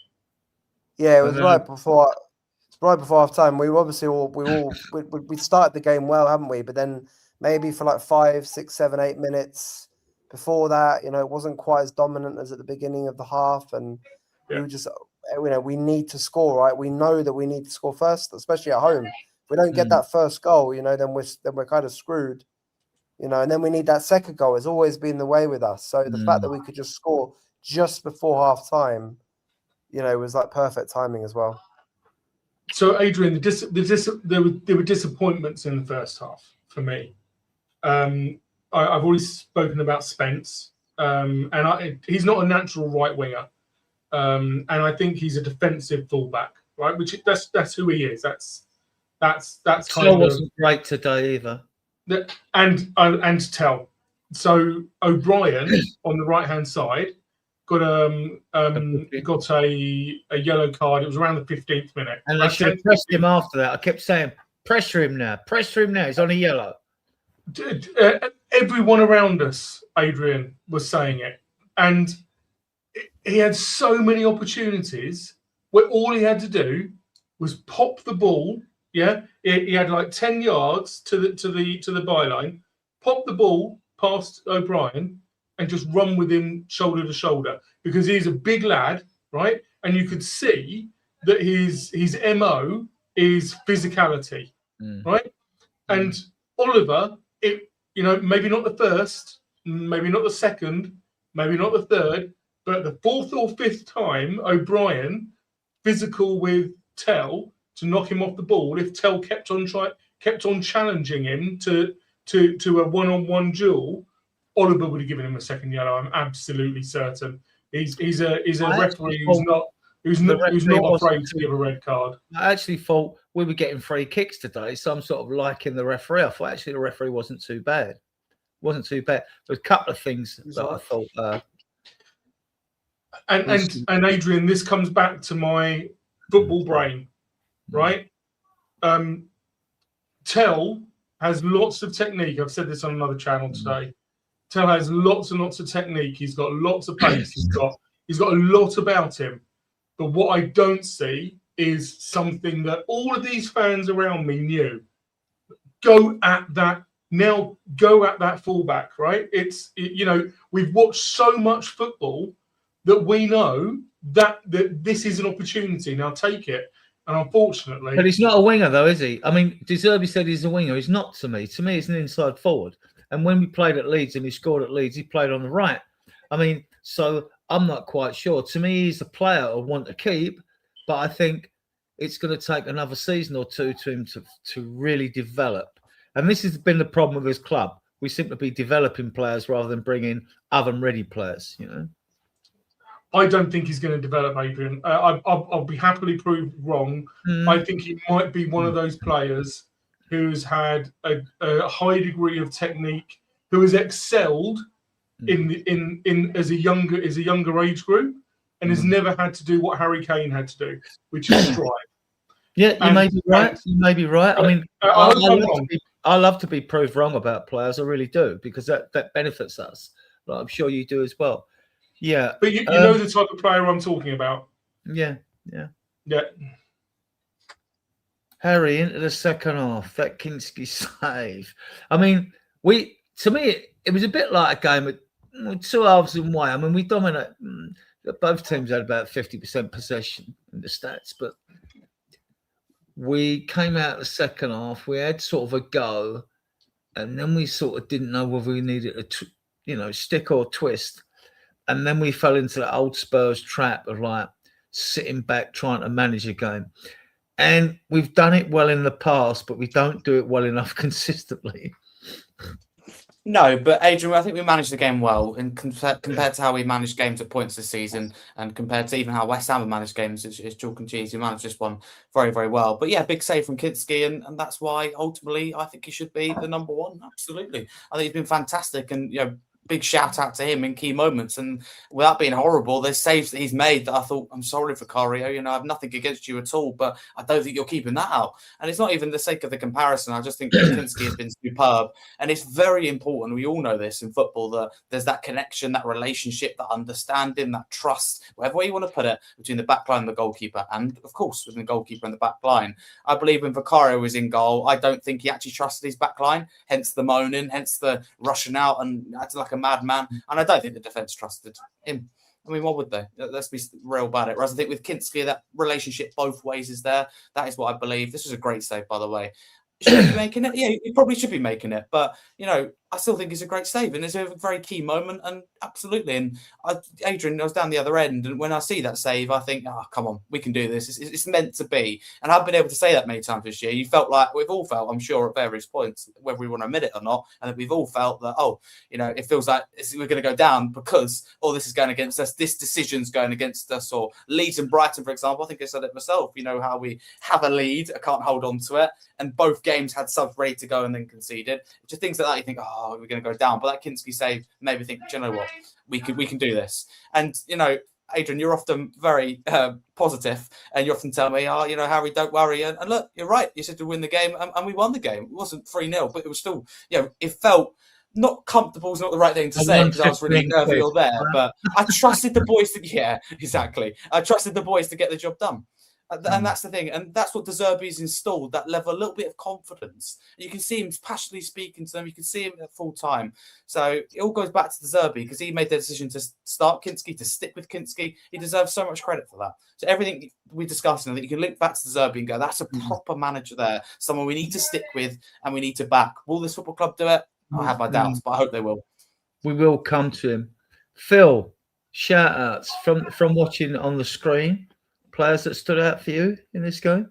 Yeah, it was right before half time. We obviously we started the game well, haven't we? But then maybe for like 5, 6, 7, 8 minutes before that, it wasn't quite as dominant as at the beginning of the half, and we were just, we need to score, right? We know that we need to score first, especially at home. If we don't get that first goal, then we're kind of screwed, and then we need that second goal. It's always been the way with us. So the fact that we could just score just before half time, was like perfect timing as well. So, Adrian, there were disappointments in the first half for me. I've already spoken about Spence. he's not a natural right winger, and I think he's a defensive fullback, right? Which that's who he is. That's kind of wasn't great today either. And Tell. So O'Brien on the right hand side got a yellow card. It was around the 15th minute, and they should have pressed him after that. I kept saying, pressure him now. He's on a yellow. Everyone around us, Adrian, was saying it, and he had so many opportunities where all he had to do was pop the ball. Yeah, he had like 10 yards to the byline, pop the ball past O'Brien, and just run with him shoulder to shoulder, because he's a big lad, right? And you could see that his MO is physicality, right? And Oliver, maybe not the first, maybe not the second, maybe not the third, but the fourth or fifth time O'Brien physical with Tell to knock him off the ball, if Tell kept on challenging him to a one-on-one duel, Oliver would have given him a second yellow. I'm absolutely certain. He's a referee who's not afraid to give a red card. I actually thought we were getting free kicks today, so I'm sort of liking the referee. I thought actually the referee wasn't too bad. There's a couple of things that I thought. And Adrian, this comes back to my football brain, right? Tell has lots of technique. I've said this on another channel today. Tell has lots and lots of technique. He's got lots of pace. He's got a lot about him. But what I don't see is something that all of these fans around me knew. Go at that fullback, right? We've watched so much football that we know that this is an opportunity. Now take it. And unfortunately, but he's not a winger, though, is he? I mean, De Zerbi said he's a winger. He's not to me. To me, he's an inside forward. And when we played at Leeds and he scored at Leeds, he played on the right. I mean, so I'm not quite sure. To me, he's a player I want to keep, but I think it's going to take another season or two to him to really develop. And this has been the problem with his club. We seem to be developing players rather than bringing oven-ready players, I don't think he's going to develop, Adrian. I'll be happily proved wrong. I think he might be one of those players who's had a high degree of technique, who has excelled in as a younger age group, and has never had to do what Harry Kane had to do, which is strive. Yeah, you may be right. You may be right. I mean, I love to be proved wrong about players. I really do, because that benefits us. But I'm sure you do as well. Yeah, but you know the type of player I'm talking about. Yeah. Harry into the second half. That Kinski save. I mean, to me, it was a bit like a game with two halves in one. I mean, we dominate. Both teams had about 50% possession in the stats, but we came out the second half. We had sort of a go, and then we sort of didn't know whether we needed a stick or twist. And then we fell into the old Spurs trap of like sitting back, trying to manage a game. And we've done it well in the past, but we don't do it well enough consistently. No, but Adrian, I think we managed the game well, and compared to how we managed games at points this season, and compared to even how West Ham have managed games, it's chalk and cheese. We managed this one very, very well. But yeah, big save from Kinski, and that's why ultimately I think he should be the number one. Absolutely, I think he's been fantastic, and big shout out to him in key moments. And without being horrible, there's saves that he's made that I thought, I'm sorry for Vicario, I have nothing against you at all, but I don't think you're keeping that out. And it's not even the sake of the comparison. I just think Kinski has been superb. And it's very important, we all know this in football, that there's that connection, that relationship, that understanding, that trust, whatever way you want to put it, between the back line and the goalkeeper. And of course, between the goalkeeper and the back line. I believe when Vicario was in goal, I don't think he actually trusted his back line, hence the moaning, hence the rushing out and acting like a madman, and I don't think the defence trusted him. I mean, what would they? Let's be real about it. Whereas I think with Kinski, that relationship both ways is there. That is what I believe. This was a great save, by the way. Should he be making it? Yeah, he probably should be making it. But, I I still think it's a great save, and it's a very key moment, and absolutely. And Adrian, I was down the other end, and when I see that save, I think, oh, come on, we can do this. It's meant to be. And I've been able to say that many times this year. You felt like we've all felt, I'm sure, at various points, whether we want to admit it or not, and that we've all felt that, oh, it feels like we're going to go down because, this is going against us, this decision's going against us, or Leeds and Brighton, for example. I think I said it myself. How we have a lead, I can't hold on to it, and both games had subs ready to go and then conceded. Just things like that, you think, we're going to go down. But that Kinski save made me think, do you know what? We can do this. And, Adrian, you're often very positive, and you often tell me, Harry, don't worry. And look, you're right. You said to win the game, and we won the game. It wasn't 3-0, but it was still, it felt not comfortable is not the right thing to say because I was really nervy or there. But I trusted the boys I trusted the boys to get the job done. And that's the thing. And that's what De Zerbi's installed, that level, a little bit of confidence. You can see him passionately speaking to them. You can see him at full time. So it all goes back to De Zerbi because he made the decision to start Kinski, to stick with Kinski. He deserves so much credit for that. So everything we discussed, and that you can link back to De Zerbi and go, that's a proper manager there. Someone we need to stick with and we need to back. Will this football club do it? I have my doubts, but I hope they will. We will come to him. Phil, shout outs from watching on the screen. Players that stood out for you in this game?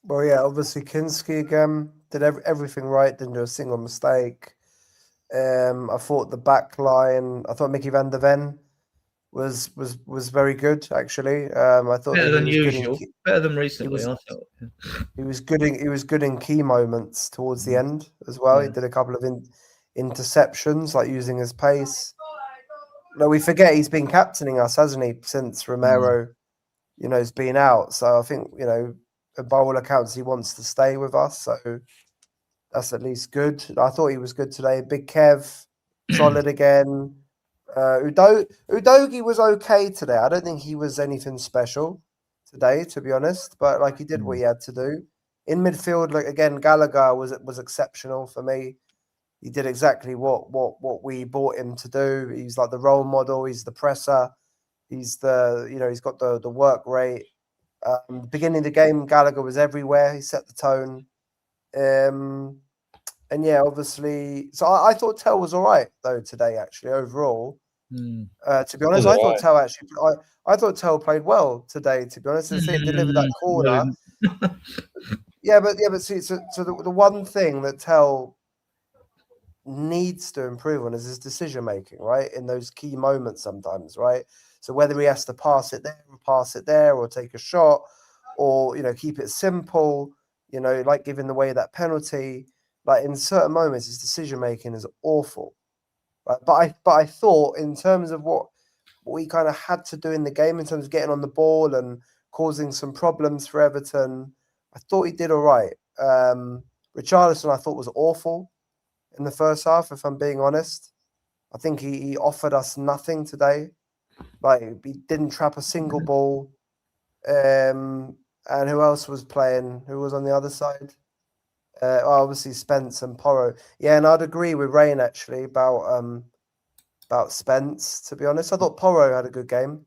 Well, yeah, obviously Kinski again did everything right, didn't do a single mistake. I thought the back line, I thought Mickey van der Ven was very good actually. I thought better than usual, better than recently. I thought he was good in key moments towards the end as well. Yeah. He did a couple of interceptions, like using his pace. No, we forget he's been captaining us, hasn't he, since Romero, has been out. So I think, by all accounts, he wants to stay with us. So that's at least good. I thought he was good today. Big Kev, solid again. Udogie was okay today. I don't think he was anything special today, to be honest. But he did what he had to do. In midfield, again, Gallagher was exceptional for me. He did exactly what we bought him to do. He's like the role model. He's the presser. He's he's got the work rate. Beginning of the game, Gallagher was everywhere. He set the tone. And yeah, obviously. So I thought Tell was all right though today. Actually, overall, to be honest, I thought Tell played well today. To be honest, he delivered that corner. but see, so the one thing that Tell needs to improve on is his decision making, right? In those key moments sometimes, right? So whether he has to pass it there or take a shot or keep it simple, like giving away that penalty, like in certain moments his decision making is awful, right? But I thought in terms of what we kind of had to do in the game in terms of getting on the ball and causing some problems for Everton, I thought he did all right. Richarlison I thought was awful in the first half, if I'm being honest. I think he offered us nothing today. He didn't trap a single ball. And who else was playing? Who was on the other side? Obviously Spence and Porro. Yeah, and I'd agree with Rain actually about Spence, to be honest. I thought Porro had a good game.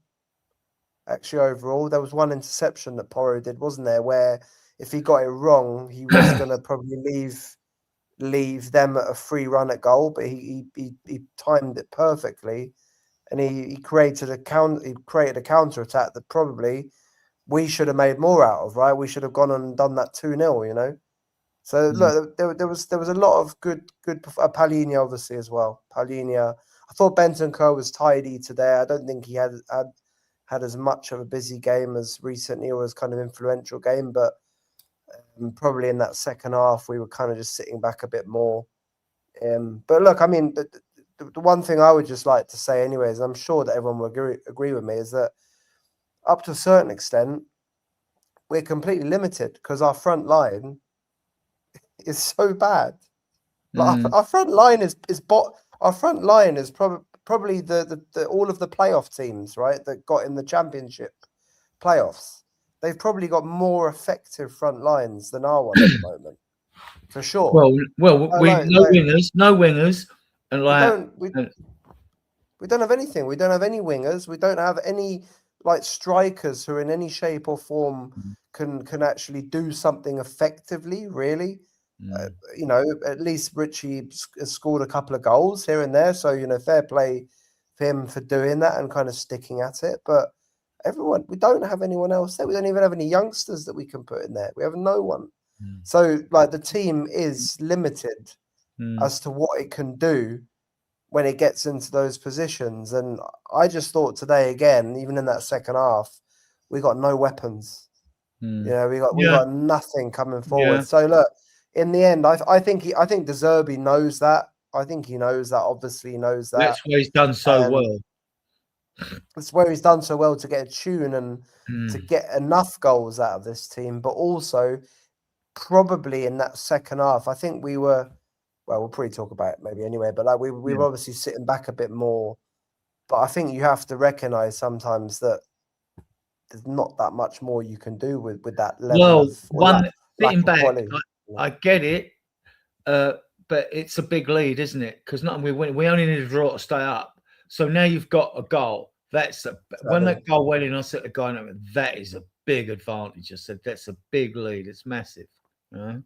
Actually, overall. There was one interception that Porro did, wasn't there, where if he got it wrong, he was going to probably leave them at a free run at goal, but he timed it perfectly, and he created a counter attack that probably we should have made more out of, right? We should have gone and done that 2-0, So look, there was a lot of good Palhinha obviously as well. Palhinha, I thought Bentancur was tidy today. I don't think he had as much of a busy game as recently or as kind of influential game, but probably in that second half, we were kind of just sitting back a bit more. But look, I mean, the one thing I would just like to say anyways, and I'm sure that everyone will agree with me, is that up to a certain extent, we're completely limited because our front line is so bad. Our front line is probably the all of the playoff teams, right, that got in the championship playoffs. They've probably got more effective front lines than our one at the moment, for sure. Well, no wingers, and we don't have anything. We don't have any wingers. We don't have any strikers who, in any shape or form, can actually do something effectively. Really, You know, at least Richie has scored a couple of goals here and there. So, you know, fair play for him for doing that and kind of sticking at it. But we don't have anyone else there. We don't even have any youngsters that we can put in there. We have no one. So, like, the team is limited as to what it can do when it gets into those positions. And I just thought today, again, even in that second half, we got no weapons. You know, we got nothing coming forward. Yeah. So look, in the end, I think De Zerbi knows that. I think he knows that. Obviously, he knows that. That's why he's done so well. That's where he's done so well to get a tune and to get enough goals out of this team. But also, probably in that second half, I think we were. Well, we'll probably talk about it maybe anyway. But like we were obviously sitting back a bit more. But I think you have to recognise sometimes that there's not that much more you can do with that level sitting back, I get it, but it's a big lead, isn't it? Because we only need a draw to stay up. So now you've got a goal. When that goal went in, I said to the guy, that is a big advantage. I said that's a big lead. It's massive, you know?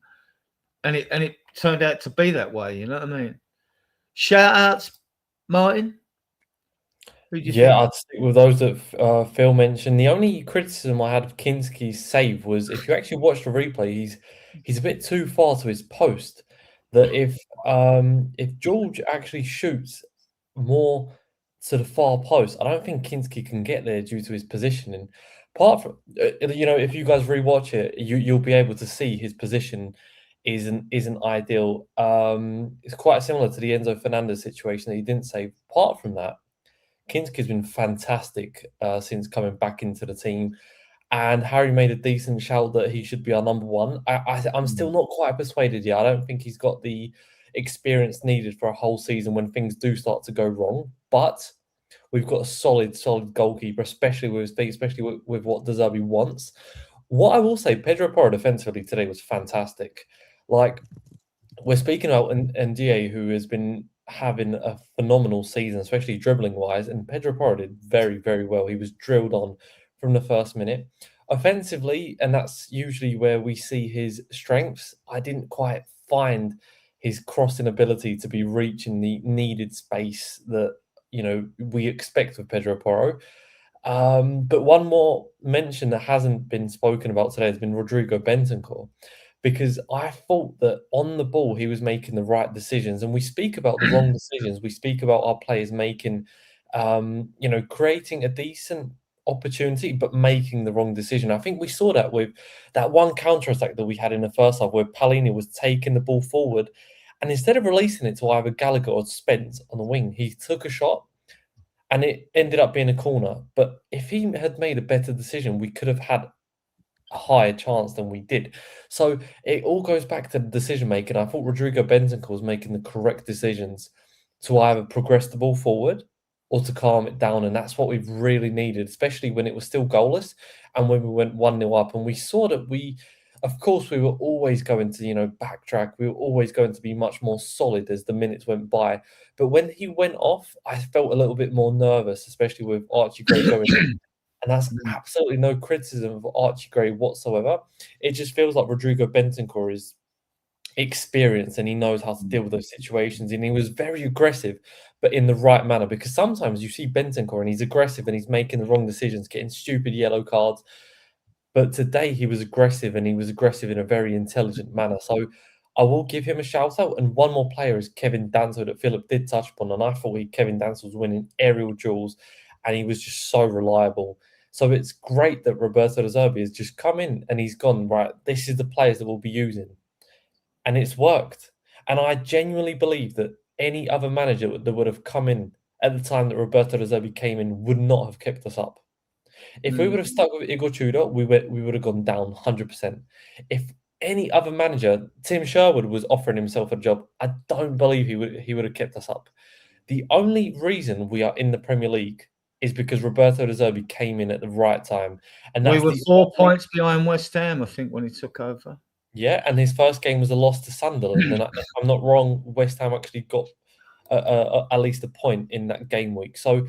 And it turned out to be that way. You know what I mean? Shout outs, Martin. Yeah, I'd stick with those that Phil mentioned. The only criticism I had of Kinski's save was if you actually watch the replay, he's a bit too far to his post. That if George actually shoots more to the far post, I don't think Kinski can get there due to his positioning. Apart from you know, if you guys rewatch it, you'll be able to see his position isn't ideal. It's quite similar to the Enzo Fernandez situation that he didn't save. Apart from that, Kinski's been fantastic since coming back into the team, and Harry made a decent shout that he should be our number one. I'm still not quite persuaded yet. I don't think he's got the experience needed for a whole season when things do start to go wrong. But we've got a solid goalkeeper, especially with his feet, especially with what De Zerbi wants. What I will say, Pedro Porro defensively today was fantastic. Like, we're speaking about Ndiaye, who has been having a phenomenal season, especially dribbling wise, and Pedro Porro did very, very well. He was drilled on from the first minute. Offensively, and that's usually where we see his strengths, I didn't quite find his crossing ability to be reaching the needed space that, you know, we expect with Pedro Porro. But one more mention that hasn't been spoken about today has been Rodrigo Bentancur, because I thought that on the ball he was making the right decisions. And we speak about the wrong decisions. We speak about our players making, you know, creating a decent opportunity, but making the wrong decision. I think we saw that with that one counter-attack that we had in the first half where Palini was taking the ball forward. And instead of releasing it to either Gallagher or Spence on the wing, he took a shot and it ended up being a corner. But if he had made a better decision, we could have had a higher chance than we did. So it all goes back to the decision making. I thought Rodrigo Bentancur was making the correct decisions to either progress the ball forward or to calm it down. And that's what we've really needed, especially when it was still goalless and when we went 1-0 up. And we saw that of course, we were always going to, you know, backtrack. We were always going to be much more solid as the minutes went by. But when he went off, I felt a little bit more nervous, especially with Archie Gray going in. And that's absolutely no criticism of Archie Gray whatsoever. It just feels like Rodrigo Bentancur is experienced and he knows how to deal with those situations. And he was very aggressive, but in the right manner. Because sometimes you see Bentancur and he's aggressive and he's making the wrong decisions, getting stupid yellow cards. But today he was aggressive and he was aggressive in a very intelligent manner. So I will give him a shout out. And one more player is Kevin Danso that Philip did touch upon. And I thought Kevin Danso was winning aerial duels and he was just so reliable. So it's great that Roberto De Zerbi has just come in and he's gone, right, this is the players that we'll be using. And it's worked. And I genuinely believe that any other manager that would have come in at the time that Roberto De Zerbi came in would not have kept us up. If we would have stuck with Igor Tudor, we would have gone down 100%. If any other manager, Tim Sherwood, was offering himself a job, I don't believe he would have kept us up. The only reason we are in the Premier League is because Roberto De Zerbi came in at the right time. And we were 4 points behind West Ham, I think, when he took over. Yeah, and his first game was a loss to Sunderland. And if I'm not wrong, West Ham actually got at least a point in that game week. So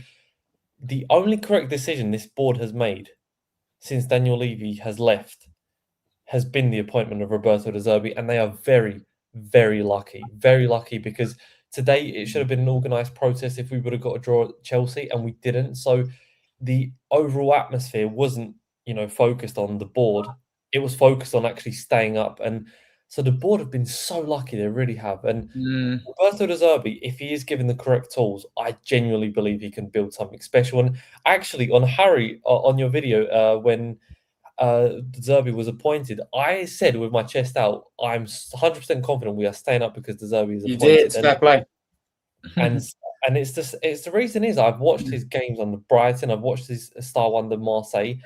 the only correct decision this board has made since Daniel Levy has left has been the appointment of Roberto De Zerbi, and they are very, very lucky because today it should have been an organised protest if we would have got a draw at Chelsea and we didn't. So the overall atmosphere wasn't, focused on the board. It was focused on actually staying up. And so the board have been so lucky, they really have. And Roberto De Zerbi, if he is given the correct tools, I genuinely believe he can build something special. And actually, on Harry, on your video, when De Zerbi was appointed, I said with my chest out, I'm 100% confident we are staying up because De Zerbi is You appointed. did. Fair play. And it's the reason is I've watched his games on the Brighton, I've watched his Star Wonder Marseille,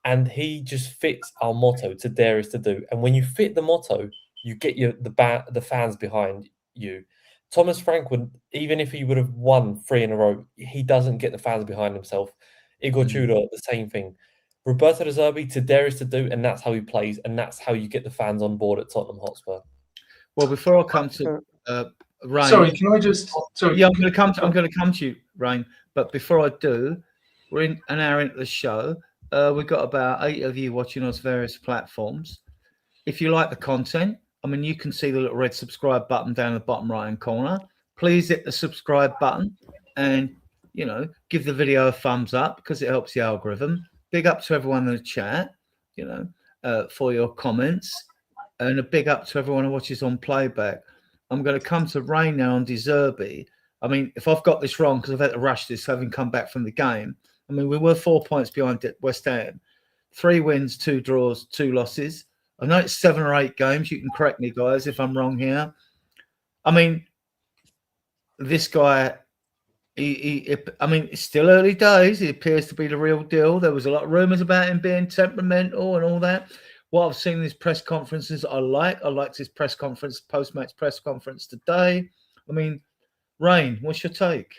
and he just fits our motto: to dare is to do. And when you fit the motto, you get the fans behind you. Thomas Frank would, even if he would have won 3 in a row, he doesn't get the fans behind himself. Igor Tudor, the same thing. Roberto De Zerbi, to dare is to do, and that's how he plays, and that's how you get the fans on board at Tottenham Hotspur. Well, before I come to Rain, Sorry, can I just? Sorry, yeah, I'm going to come to you, Rain. But before I do, we're in an hour into the show. We've got about 8 of you watching us various platforms. If you like the content, you can see the little red subscribe button down in the bottom right-hand corner. Please hit the subscribe button and, give the video a thumbs up because it helps the algorithm. Big up to everyone in the chat, for your comments. And a big up to everyone who watches on playback. I'm going to come to Rain now on De Zerbi. If I've got this wrong, because I've had to rush this having come back from the game. We were 4 points behind West Ham. 3 wins, 2 draws, 2 losses. I know it's 7 or 8 games. You can correct me, guys, if I'm wrong here. This guy, it's still early days. He appears to be the real deal. There was a lot of rumours about him being temperamental and all that. What I've seen in his press conferences, I liked his press conference, post-match press conference today. Rain, what's your take?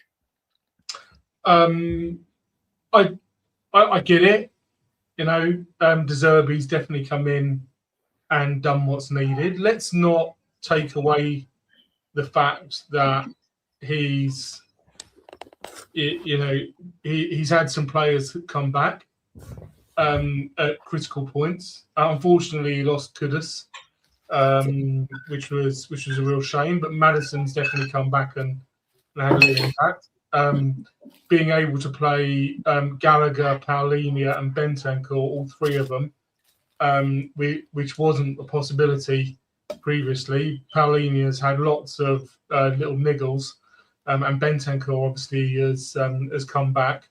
I get it. De Zerbi's definitely come in and done what's needed. Let's not take away the fact that he's had some players come back at critical points. Unfortunately, he lost Kudus, which was a real shame. But Maddison's definitely come back and had a little impact. Being able to play Gallagher, Paulinho, and Bentancur, all 3 of them, which wasn't a possibility previously. Paulinho has had lots of little niggles, and Bentancur obviously has come back.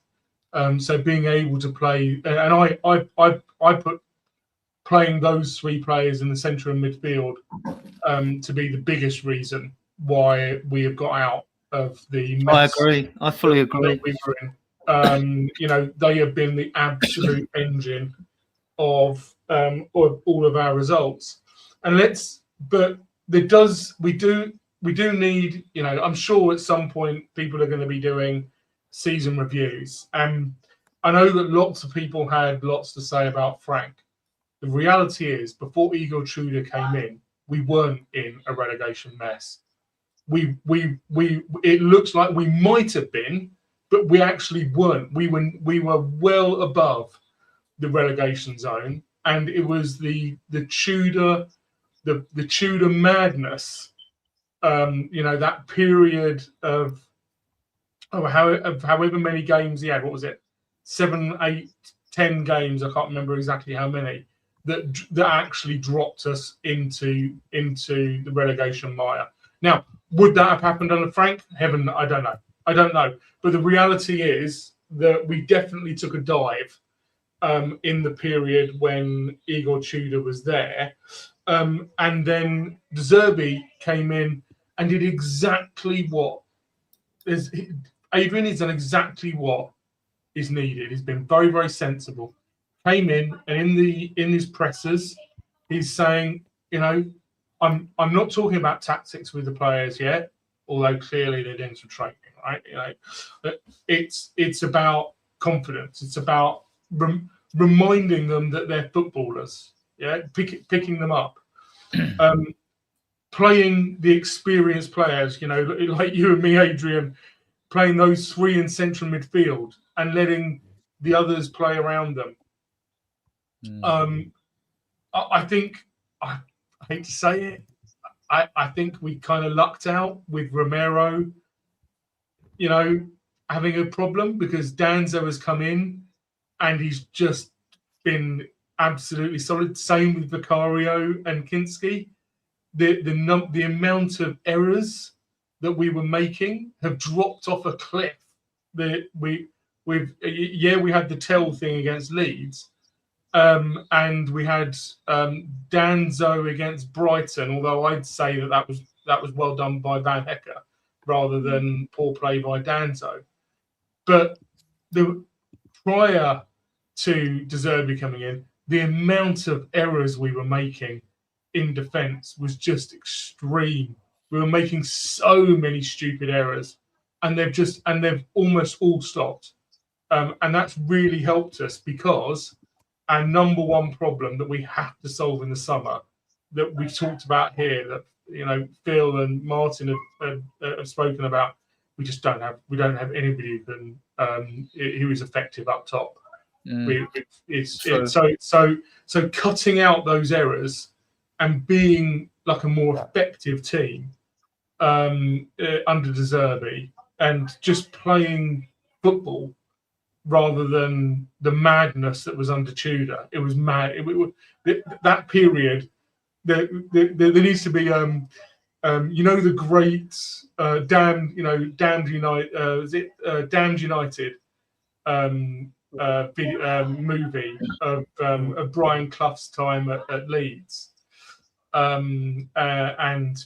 So being able to play, and I put playing those 3 players in the centre and midfield to be the biggest reason why we have got out of the mess. I agree. I fully agree. We were in. They have been the absolute engine of all of our results. And we do need, I'm sure at some point people are going to be doing season reviews. And I know that lots of people had lots to say about Frank. The reality is, before Igor Tudor came in, we weren't in a relegation mess. It looks like we might have been, but we actually weren't. We were well above the relegation zone, and it was the Tudor madness. That period of however many games he had. What was it? 7, 8, 10 games. I can't remember exactly how many. That actually dropped us into the relegation mire. Now, would that have happened under Frank? Heaven, I don't know. But the reality is that we definitely took a dive in the period when Igor Tudor was there. And then De Zerbi came in and did exactly what Adrian has done exactly what is needed. He's been very, very sensible. Came in and in his pressers, he's saying, I'm not talking about tactics with the players yet, although clearly they're doing some training, right? But it's about confidence. It's about reminding them that they're footballers. Yeah, picking them up, playing the experienced players. Like you and me, Adrian, playing those 3 in central midfield and letting the others play around them. I think I hate to say it. I think we kind of lucked out with Romero, having a problem because Danzo has come in and he's just been absolutely solid. Same with Vicario and Kinski. The amount of errors that we were making have dropped off a cliff. We had the tell thing against Leeds, and we had Danzo against Brighton. Although I'd say that was well done by Van Hecker rather than poor play by Danzo. But prior to De Zerbi coming in, the amount of errors we were making in defence was just extreme. We were making so many stupid errors, and they've almost all stopped. And that's really helped us because our number one problem that we have to solve in the summer, that we've talked about here, that Phil and Martin have spoken about, we don't have anybody who can who is effective up top. So cutting out those errors and being like a more effective team under De Zerbi and just playing football rather than the madness that was under Tudor. It was mad. That period, there needs to be the great Damned United Damned United movie of Brian Clough's time at Leeds, and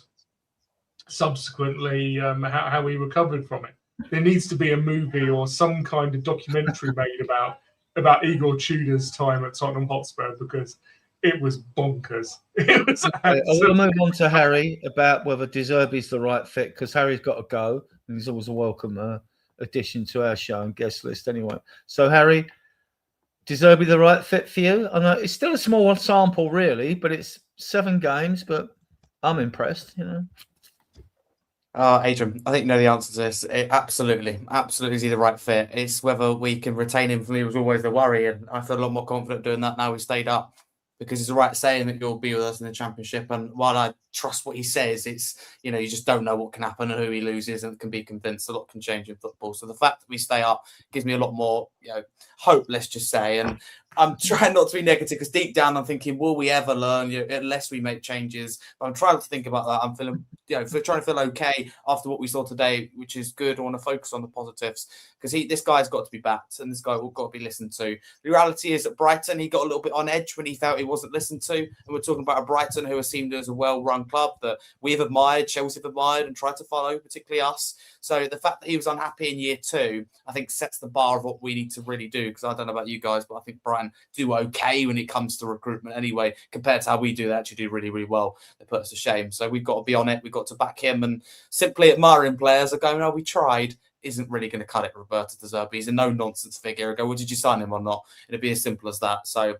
subsequently how he recovered from it. There needs to be a movie or some kind of documentary made about Igor Tudor's time at Tottenham Hotspur because it was bonkers. It was I want to move on to Harry about whether De Zerbi's the right fit, because Harry's got to go and he's always a welcome addition to our show and guest list anyway. So Harry, De Zerbi the right fit for you? I know it's still a small sample really, but it's 7 games, but I'm impressed, Adrian, I think you know the answer to this. Absolutely is he the right fit? It's whether we can retain him. For me, was always the worry, and I feel a lot more confident doing that now. We stayed up because he's right saying that you'll be with us in the Championship. And while I trust what he says, it's you just don't know what can happen and who he loses, and can be convinced a lot can change in football. So the fact that we stay up gives me a lot more hope. Let's just say, and I'm trying not to be negative because deep down I'm thinking, will we ever learn unless we make changes? But I'm trying to think about that. I'm feeling, trying to feel okay after what we saw today, which is good. I want to focus on the positives because this guy's got to be backed and this guy will got to be listened to. The reality is at Brighton, he got a little bit on edge when he felt he wasn't listened to. And we're talking about a Brighton who are seen as a well-run club that we've admired, Chelsea have admired and tried to follow, particularly us. So the fact that he was unhappy in year 2, I think sets the bar of what we need to really do. Because I don't know about you guys, but I think Brighton do okay when it comes to recruitment anyway, compared to how we do. They actually do really, really well. They put us to shame. So we've got to be on it. We've got to back him, and simply admiring players are going, oh, we tried, isn't really going to cut it. Roberto De Zerbi, he's a no-nonsense figure. I go, well, did you sign him or not? It'd be as simple as that. So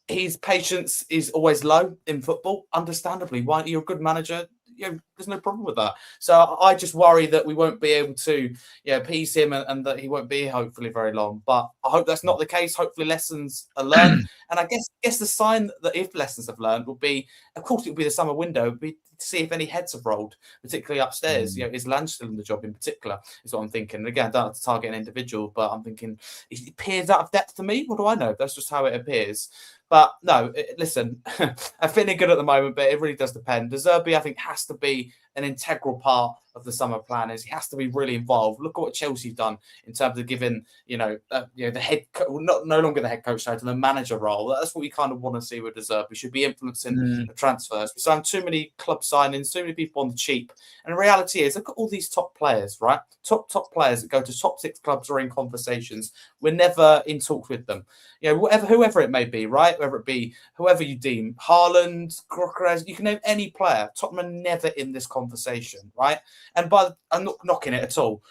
his patience is always low in football, understandably. Why? You're a good manager. There's no problem with that. So I just worry that we won't be able to appease him and that he won't be hopefully very long. But I hope that's not the case. Hopefully lessons are learned. And I guess the sign that if lessons have learned will be, of course, it will be the summer window, would be to see if any heads have rolled, particularly upstairs. Is Lange still in the job in particular? Is what I'm thinking. And again, I don't have to target an individual, but I'm thinking it appears out of depth to me. What do I know? That's just how it appears. But no, listen, I'm feeling good at the moment, but it really does depend. De Zerbi, I think, has to be an integral part of the summer plan. He has to be really involved. Look at what Chelsea's done in terms of giving, the head, no longer the head coach title, the manager role. That's what we kind of want to see with De Zerbi. We should be influencing the transfers. We signed too many club signings, too many people on the cheap. And the reality is, look at all these top players, right? Top players that go to top 6 clubs or in conversations. We're never in talks with them. Whoever it may be, right? Whether it be whoever you deem, Haaland, Crocres, you can name any player. Tottenham are never in this conversation, right? And I'm not knocking it at all.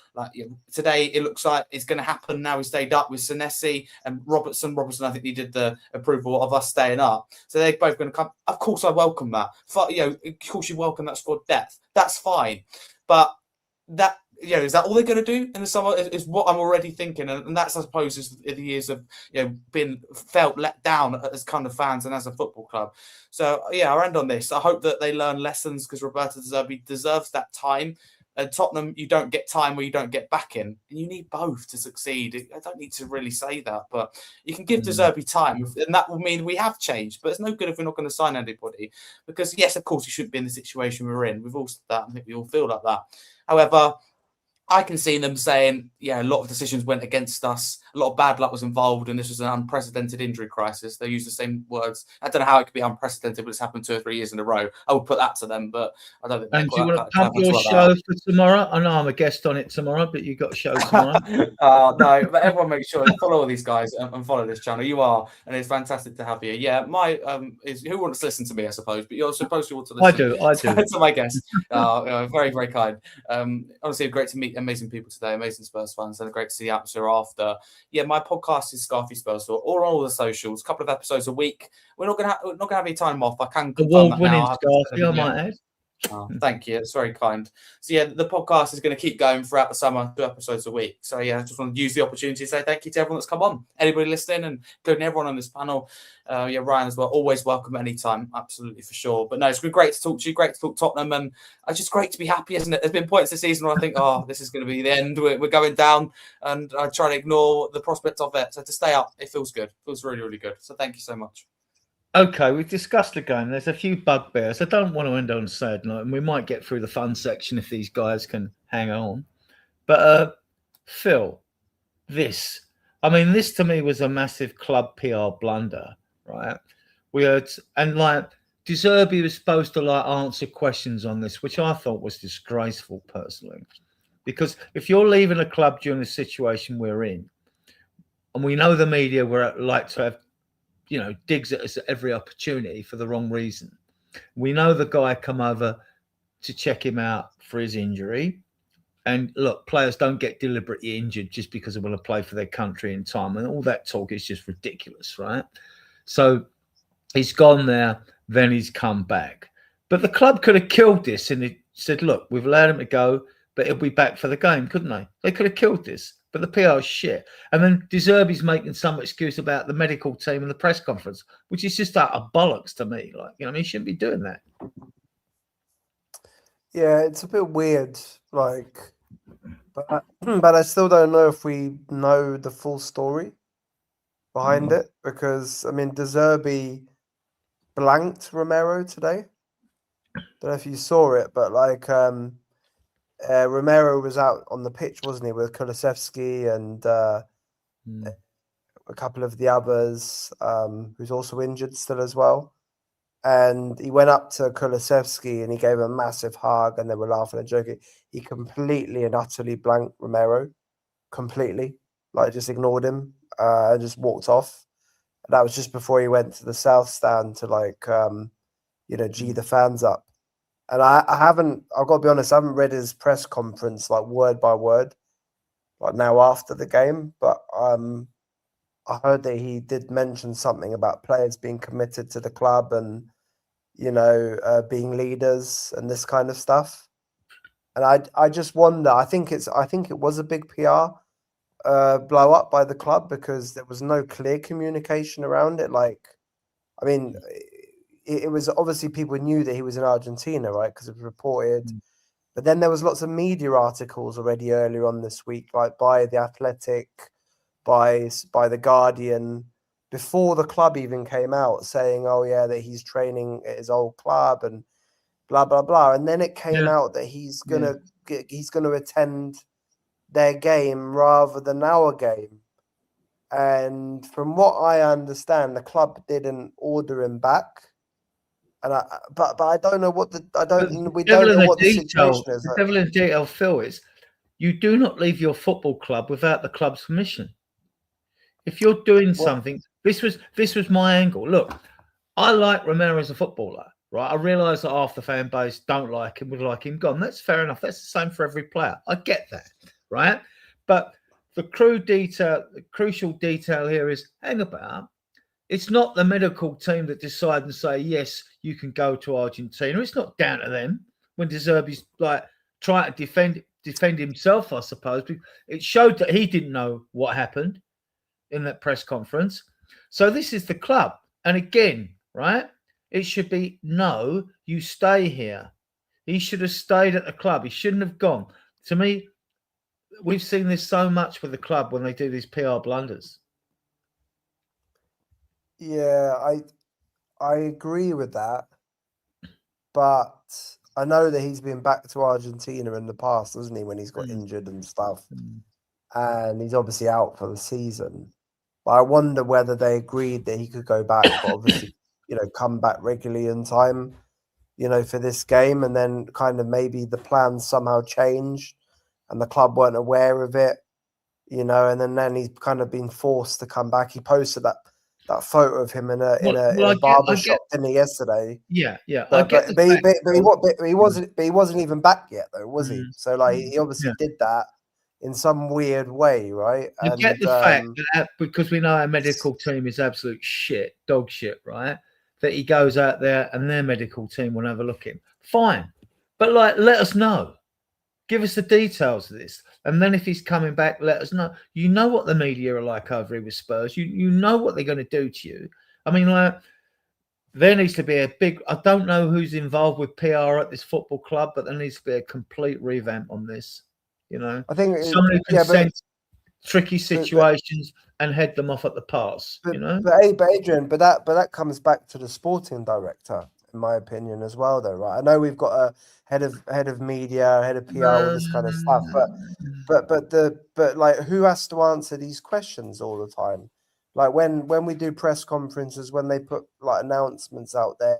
Today, it looks like it's going to happen. Now we stayed up with Senesi and Robertson. Robertson, I think he did the approval of us staying up. So they're both going to come. Of course, I welcome that. Of course, you welcome that squad depth. That's fine. But that is that all they're going to do in the summer? Is what I'm already thinking, and that's, I suppose, is the years of been felt let down as kind of fans and as a football club. So yeah, I'll end on this. I hope that they learn lessons, because Roberto De Zerbi deserves that time. At Tottenham, you don't get time where you don't get back in, and you need both to succeed. I don't need to really say that, but you can give De Zerbi time, and that will mean we have changed. But it's no good if we're not going to sign anybody, because yes, of course, you shouldn't be in the situation we're in. We've all said that. I think we all feel like that. However, I can see them saying, a lot of decisions went against us. A lot of bad luck was involved, and this was an unprecedented injury crisis. They use the same words. I don't know how it could be unprecedented, but it's happened 2 or 3 years in a row. I would put that to them, but I don't think. And do you want to pump your show for tomorrow? I know I'm a guest on it tomorrow, but you've got a show tomorrow. No, but everyone make sure to follow all these guys and follow this channel. You are, and it's fantastic to have you. Yeah, my is who wants to listen to me, I suppose, but you're supposed to want to listen. I do. To my guests. Very, very kind. Honestly, great to meet amazing people today, amazing Spurs fans, and great to see the atmosphere after. Yeah, my podcast is Scarfy Spurs, so all the socials, a couple of episodes a week. We're not gonna have any time off. I can confirm that now. Scarfy, I might add. Oh, thank you. It's very kind. So yeah, the podcast is going to keep going throughout the summer, 2 episodes a week. So yeah, I just want to use the opportunity to say thank you to everyone that's come on, anybody listening, and including everyone on this panel. Ryan as well. Always welcome anytime, absolutely for sure. But no, it's been great to talk to you. Great to talk Tottenham, and it's just great to be happy, isn't it? There's been points this season where I think, this is going to be the end. We're going down, and I try to ignore the prospect of it. So to stay up, it feels good. It feels really, really good. So thank you so much. Okay, we've discussed the game. There's a few bugbears. I don't want to end on a sad note, and we might get through the fun section if these guys can hang on. But Phil, this to me was a massive club PR blunder, right? We heard, and De Zerbi was supposed to answer questions on this, which I thought was disgraceful personally, because if you're leaving a club during the situation we're in, and we know the media were like to have, digs at us at every opportunity for the wrong reason. We know the guy come over to check him out for his injury. And look, players don't get deliberately injured just because they want to play for their country in time. And all that talk is just ridiculous, right? So he's gone there, then he's come back. But the club could have killed this and it said, look, we've allowed him to go, but he'll be back for the game, couldn't they? They could have killed this. But the PR is shit. And then De Zerbi's making some excuse about the medical team and the press conference, which is just out of bollocks to me. He shouldn't be doing that. Yeah, it's a bit weird. But I still don't know if we know the full story behind it, because De Zerbi blanked Romero today. Don't know if you saw it, but Romero was out on the pitch, wasn't he, with Kulusevski and a couple of the others, who's also injured still as well. And he went up to Kulusevski and he gave him a massive hug, and they were laughing and joking. He completely and utterly blanked Romero, completely, just ignored him and just walked off. And that was just before he went to the South Stand to G the fans up. And I've got to be honest, I haven't read his press conference word by word, now after the game. But I heard that he did mention something about players being committed to the club and, being leaders and this kind of stuff. And I just wonder, I think it was a big PR blow up by the club, because there was no clear communication around it. It was obviously people knew that he was in Argentina, right? Because it was reported. But then there was lots of media articles already earlier on this week, by The Athletic, by The Guardian, before the club even came out, saying, that he's training at his old club and blah, blah, blah. And then it came out that he's gonna attend their game rather than our game. And from what I understand, the club didn't order him back. And but I don't know what the situation is. The devil in the detail, Phil, is you do not leave your football club without the club's permission. If you're doing something, this was my angle. Look, I like Romero as a footballer, right? I realise that half the fan base don't like him, would like him gone. That's fair enough. That's the same for every player. I get that, right? But the crucial detail here is, hang about. It's not the medical team that decide and say, yes, you can go to Argentina. It's not down to them when De Zerbi's try to defend himself, I suppose. It showed that he didn't know what happened in that press conference. So this is the club. And again, right, it should be, no, you stay here. He should have stayed at the club. He shouldn't have gone. To me, we've seen this so much with the club when they do these PR blunders. Yeah, I agree with that. But I know that he's been back to Argentina in the past, hasn't he, when he's got injured and stuff. And he's obviously out for the season. But I wonder whether they agreed that he could go back, but obviously, come back regularly in time, for this game. And then kind of maybe the plans somehow changed and the club weren't aware of it, and then he's kind of been forced to come back. He posted that photo of him in a barber shop, didn't he, yesterday? Yeah. But he wasn't even back yet, though, was he? So he obviously did that in some weird way, right? I get the fact that because we know our medical team is absolute shit, dog shit, right? That he goes out there and their medical team will have a look at him. Fine. But let us know. Give us the details of this. And then if he's coming back, let us know. You know what the media are like over here with Spurs. You know what they're going to do to you. I mean, there needs to be a big, I don't know who's involved with PR at this football club, but there needs to be a complete revamp on this. I think somebody can sense tricky situations and head them off at the pass. But Adrian, but that comes back to the sporting director, in my opinion, as well, though, right? I know we've got a head of media, head of PR, all this kind of stuff, but who has to answer these questions all the time? Like when we do press conferences, when they put announcements out there,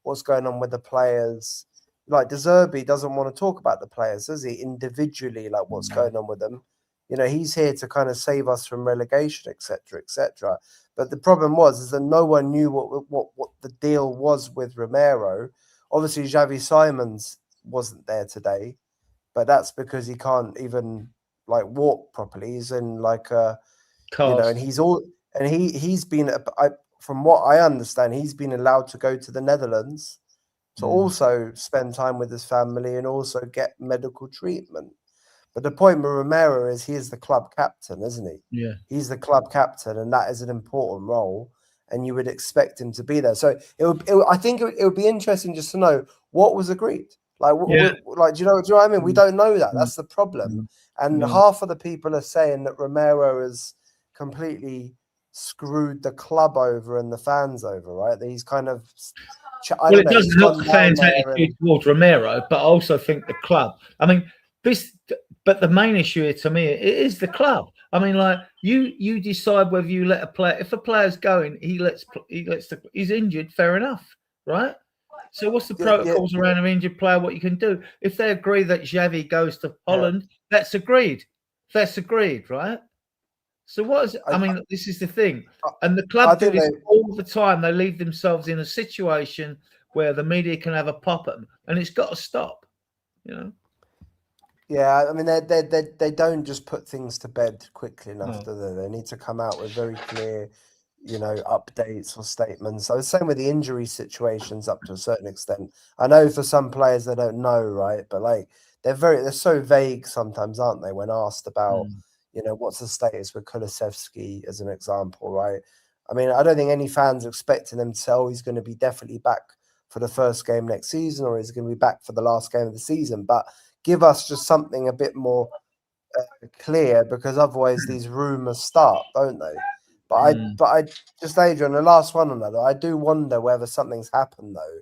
what's going on with the players? Like De Zerbi doesn't want to talk about the players, does he? Individually, what's going on with them. He's here to kind of save us from relegation, etc., etc. But the problem is that no one knew what the deal was with Romero. Obviously, Xavi Simons wasn't there today, but that's because he can't even walk properly. He's in and he's been, from what I understand, he's been allowed to go to the Netherlands to also spend time with his family and also get medical treatment. But the point with Romero is he is the club captain, isn't he? Yeah. He's the club captain, and that is an important role, and you would expect him to be there. So I think it would be interesting just to know what was agreed. Do you know what I mean? We don't know that. That's the problem. And half of the people are saying that Romero has completely screwed the club over and the fans over, right? That he's kind of... it doesn't help the fans' attitude towards Romero, but I also think the club. I mean, but the main issue here to me, it is the club. I mean, you decide whether you let a player. If a player's going, he's injured. Fair enough, right? So what's the protocols around an injured player? What you can do if they agree that Xavi goes to Holland, that's agreed. That's agreed, right? So what is? I mean, this is the thing, and the club do this all the time. They leave themselves in a situation where the media can have a pop at them, and it's got to stop. Yeah, I mean, they don't just put things to bed quickly enough, do they? They need to come out with very clear, updates or statements. So the same with the injury situations up to a certain extent. I know for some players they don't know, right? But they're so vague sometimes, aren't they? When asked about, what's the status with Kulusevski as an example, right? I mean, I don't think any fans are expecting them to say, oh, he's going to be definitely back for the first game next season, or he's going to be back for the last game of the season. But give us just something a bit more clear, because otherwise these rumours start, don't they? But I just, Adrian, the last one on that, I do wonder whether something's happened though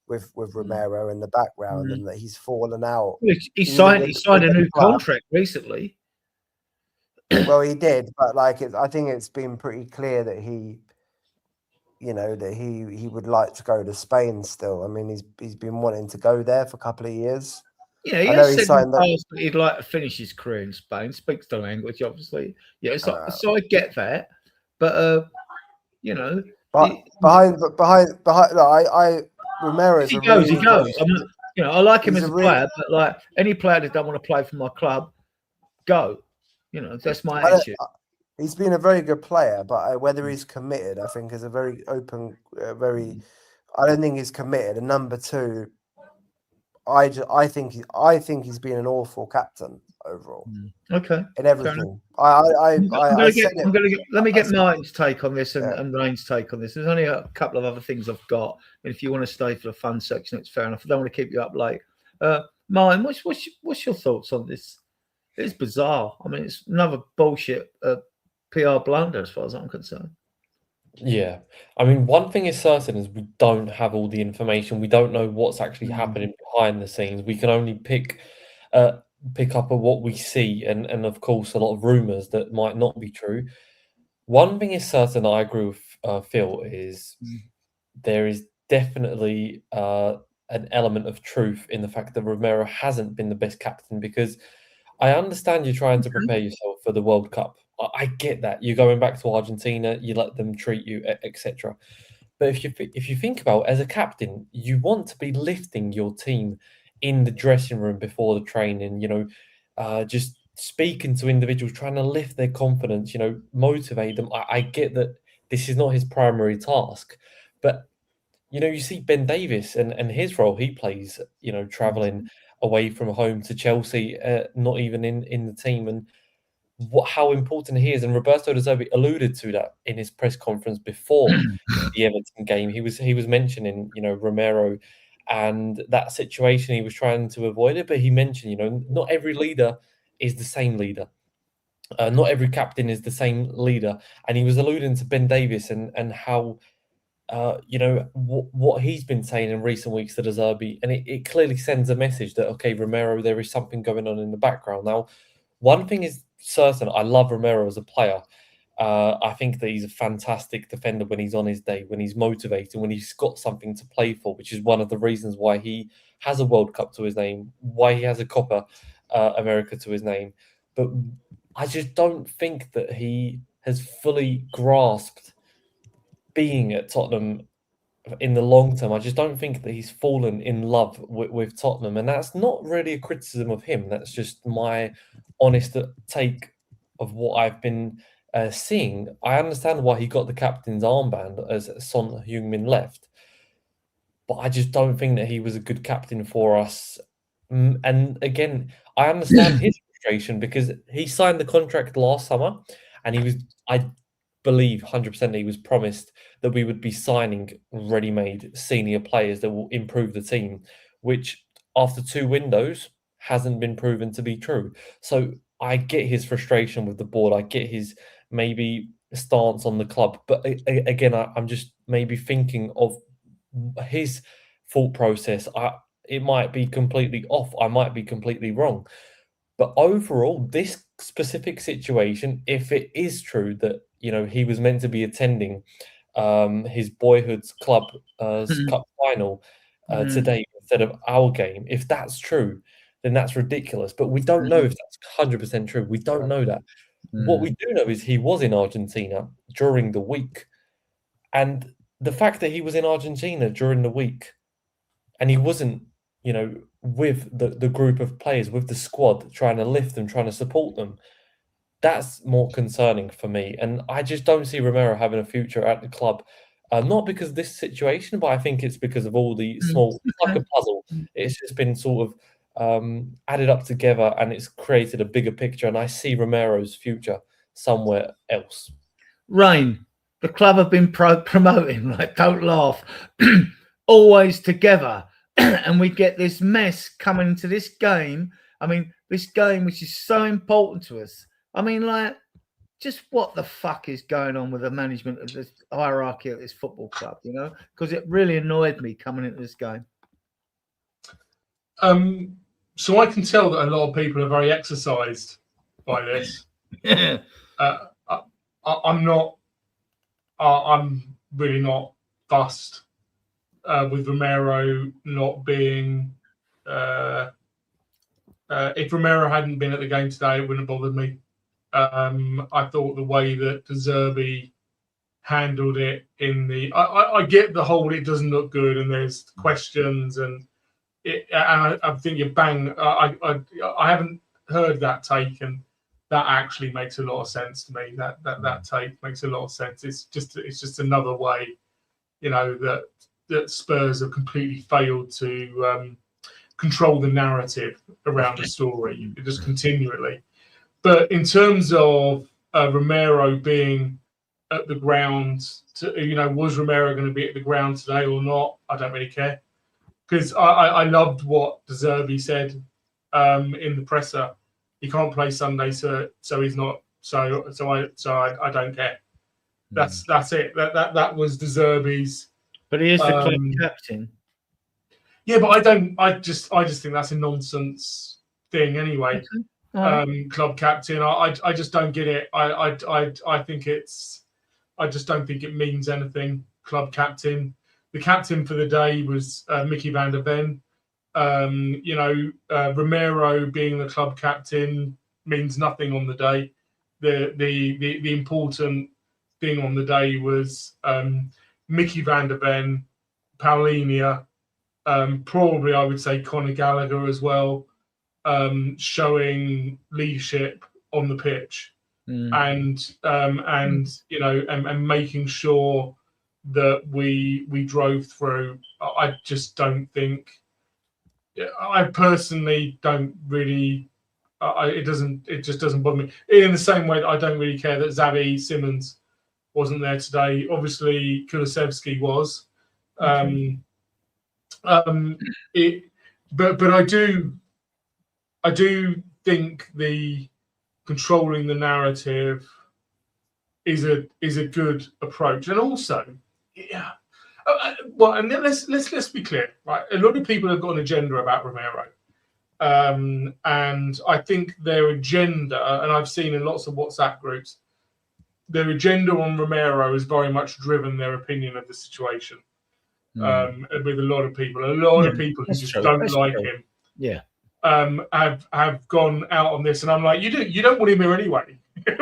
with Romero in the background and that he's fallen out. He signed a new contract recently. Well, he did, but I think it's been pretty clear that he would like to go to Spain still. I mean, he's been wanting to go there for a couple of years. Yeah, he has said in the past that he'd like to finish his career in Spain. Speaks the language, obviously. Yeah, so I get that, but Romero. He goes. I like him as a player, but any player that don't want to play for my club, go. That's my attitude. He's been a very good player, but whether he's committed, I think, is a very open, I don't think he's committed. And number two, I think he's been an awful captain overall Okay. in everything. I said it. Let me get Martin's take on this Yeah. and Rain's take on this. There's only a couple of other things I've got. And if you want to stay for the fun section, it's fair enough. I don't want to keep you up late. Martin, what's your thoughts on this? It's bizarre. I mean, it's another bullshit PR blunder as far as I'm concerned. Yeah, I mean, one thing is certain is we don't have all the information. We don't know what's actually happening behind the scenes. We can only pick up on what we see, and of course a lot of rumors that might not be true. One thing is certain, I agree with Phil, is there is definitely an element of truth in the fact that Romero hasn't been the best captain, because I understand you're trying to prepare yourself for the World Cup. I get that. You're going back to Argentina, you let them treat you, etc. But if you think about it, as a captain, you want to be lifting your team in the dressing room before the training, just speaking to individuals, trying to lift their confidence, motivate them. I get that this is not his primary task, but you see Ben Davies and his role he plays, traveling away from home to Chelsea, not even in the team, and how important he is. And Roberto De Zerbi alluded to that in his press conference before the Everton game. He was mentioning, Romero and that situation. He was trying to avoid it, but he mentioned, not every leader is the same leader. Not every captain is the same leader. And he was alluding to Ben Davies and how, what he's been saying in recent weeks to De Zerbi, and it clearly sends a message that, okay, Romero, there is something going on in the background. Now, one thing is certain, I love Romero as a player. I think that he's a fantastic defender when he's on his day, when he's motivated, when he's got something to play for, which is one of the reasons why he has a World Cup to his name, why he has a Copa America to his name. But I just don't think that he has fully grasped being at Tottenham in the long term. I just don't think that he's fallen in love with Tottenham, and that's not really a criticism of him. That's just my honest take of what I've been seeing. I understand why he got the captain's armband as Son Heung-min left, but I just don't think that he was a good captain for us. And again, I understand his frustration because he signed the contract last summer, and I believe 100% he was promised that we would be signing ready-made senior players that will improve the team, which after 2 windows hasn't been proven to be true. So I get his frustration with the board. I get his maybe stance on the club. But again, I'm just maybe thinking of his thought process. It might be completely off. I might be completely wrong. But overall, this specific situation, if it is true that he was meant to be attending his boyhood's club cup final today instead of our game, if that's true, then that's ridiculous. But we don't know if that's 100% true. We don't know that. What we do know is he was in Argentina during the week, and the fact that he was in Argentina during the week and he wasn't, with the group of players, with the squad, trying to lift them, trying to support them, that's more concerning for me. And I just don't see Romero having a future at the club. Not because of this situation, but I think it's because of all the small, it's like a puzzle. It's just been sort of added up together, and it's created a bigger picture. And I see Romero's future somewhere else. Rain, the club have been promoting, like, don't laugh, always together. And we get this mess coming into this game. I mean, this game, which is so important to us. I mean, like, just what the fuck is going on with the management of this hierarchy at this football club, Because it really annoyed me coming into this game. So I can tell that a lot of people are very exercised by this. I'm not. I'm really not fussed with Romero not being. If Romero hadn't been at the game today, it wouldn't have bothered me. I thought the way that De Zerbi handled it I get the whole it doesn't look good and there's questions and I think you bang. I haven't heard that take, and that actually makes a lot of sense to me. That take makes a lot of sense. It's just another way, that Spurs have completely failed to control the narrative around the story just continually. But in terms of Romero being at the ground, was Romero going to be at the ground today or not? I don't really care, because I loved what De Zerbi said in the presser. He can't play Sunday, so he's not. So I don't care. That's it. That was De Zerbi's. But he is the club captain. Yeah, but I just think that's a nonsense thing anyway. Okay. Club captain. I just don't get it. I think it's. I just don't think it means anything. Club captain. The captain for the day was Mickey van der Ven. Romero being the club captain means nothing on the day. The important thing on the day was Mickey van der Ven, Paulinia, probably I would say Conor Gallagher as well, showing leadership on the pitch. And making sure that we drove through. I just don't think. I personally don't really. It just doesn't bother me. In the same way that I don't really care that Xavi Simons wasn't there today. Obviously, Kulusevski was. But I do think the controlling the narrative is a good approach, and also, yeah. And then let's be clear, right? A lot of people have got an agenda about Romero, and I think their agenda, and I've seen in lots of WhatsApp groups, their agenda on Romero has very much driven their opinion of the situation. With a lot of people, of people who just don't like him. Yeah. Have gone out on this, and I'm like, you don't want him here anyway.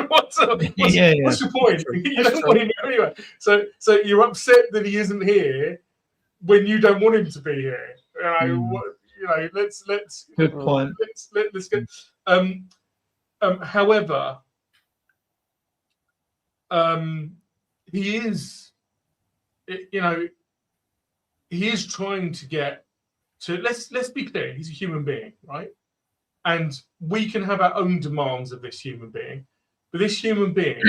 What's your point? You don't want him here anyway. So you're upset that he isn't here when you don't want him to be here. Let's good point. Let's get. However, he is, he is trying to get to. Let's be clear. He's a human being, right? And we can have our own demands of this human being, but this human being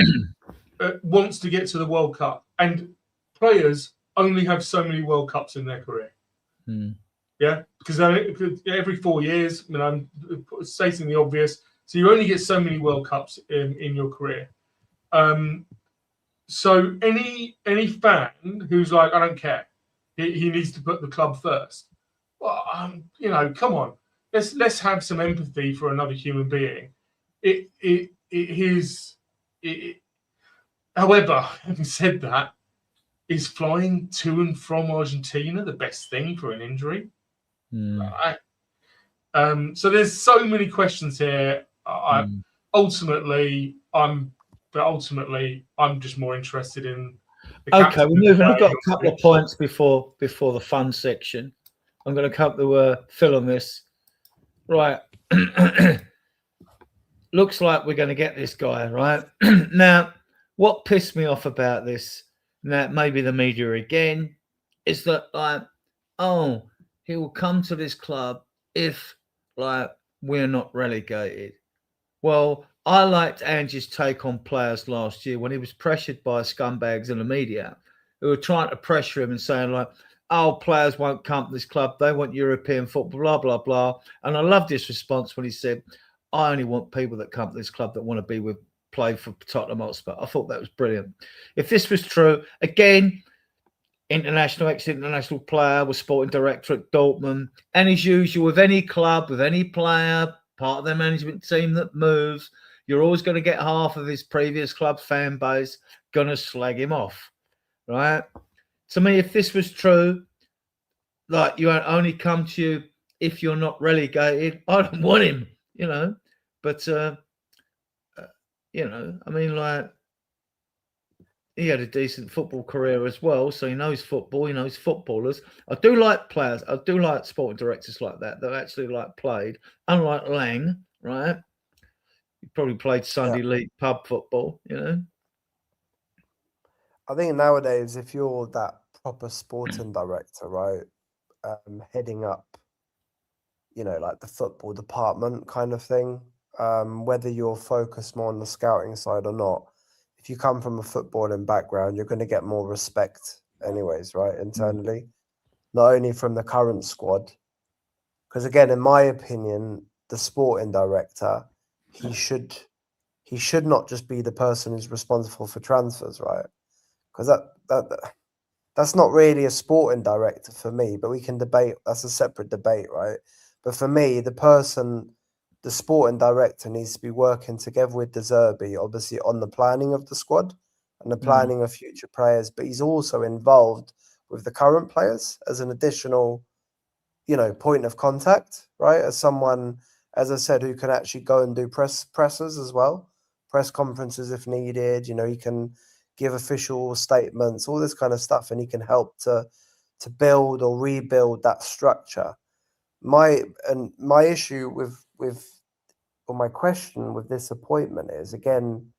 wants to get to the World Cup, and players only have so many World Cups in their career. Yeah, because every 4 years, I'm stating the obvious. So you only get so many World Cups in your career. So any fan who's like, I don't care, he needs to put the club first. Well, come on. Let's have some empathy for another human being. However, having said that, is flying to and from Argentina the best thing for an injury? Right. So there's so many questions here. Ultimately, I'm just more interested in. Okay, we're moving. I've got a couple of points before the fun section. I'm going to come to Phil on this. Right. Looks like we're going to get this guy, right? Now, what pissed me off about this, now maybe the media again, is that he will come to this club if we're not relegated. Well, I liked Angie's take on players last year when he was pressured by scumbags in the media who were trying to pressure him and saying players won't come to this club. They want European football, blah, blah, blah. And I loved his response when he said, I only want people that come to this club that want to play for Tottenham Hotspur. I thought that was brilliant. If this was true, again, ex-international player, was sporting director at Dortmund. And as usual, with any club, with any player, part of their management team that moves, you're always going to get half of his previous club fan base going to slag him off, right? To me, if this was true, you won't only come to you if you're not relegated, I don't want him, But, he had a decent football career as well, so he knows football, he knows footballers. I do like players. I do like sporting directors like that actually played, unlike Lang, right? He probably played Sunday league pub football, I think nowadays, if you're that proper sporting director, right, heading up like the football department kind of thing. Whether you're focused more on the scouting side or not, if you come from a footballing background, you're going to get more respect anyways, right? Internally, not only from the current squad, because again, in my opinion, the sporting director, he should not just be the person who's responsible for transfers, right? Because that's not really a sporting director for me, but we can debate. That's a separate debate, right? But for me, the sporting director needs to be working together with De Zerbi, obviously on the planning of the squad and the planning of future players, but he's also involved with the current players as an additional, point of contact, right? As someone, as I said, who can actually go and do pressers as well, press conferences if needed. He can give official statements, all this kind of stuff, and he can help to build or rebuild that structure. My issue or my question with this appointment is, again,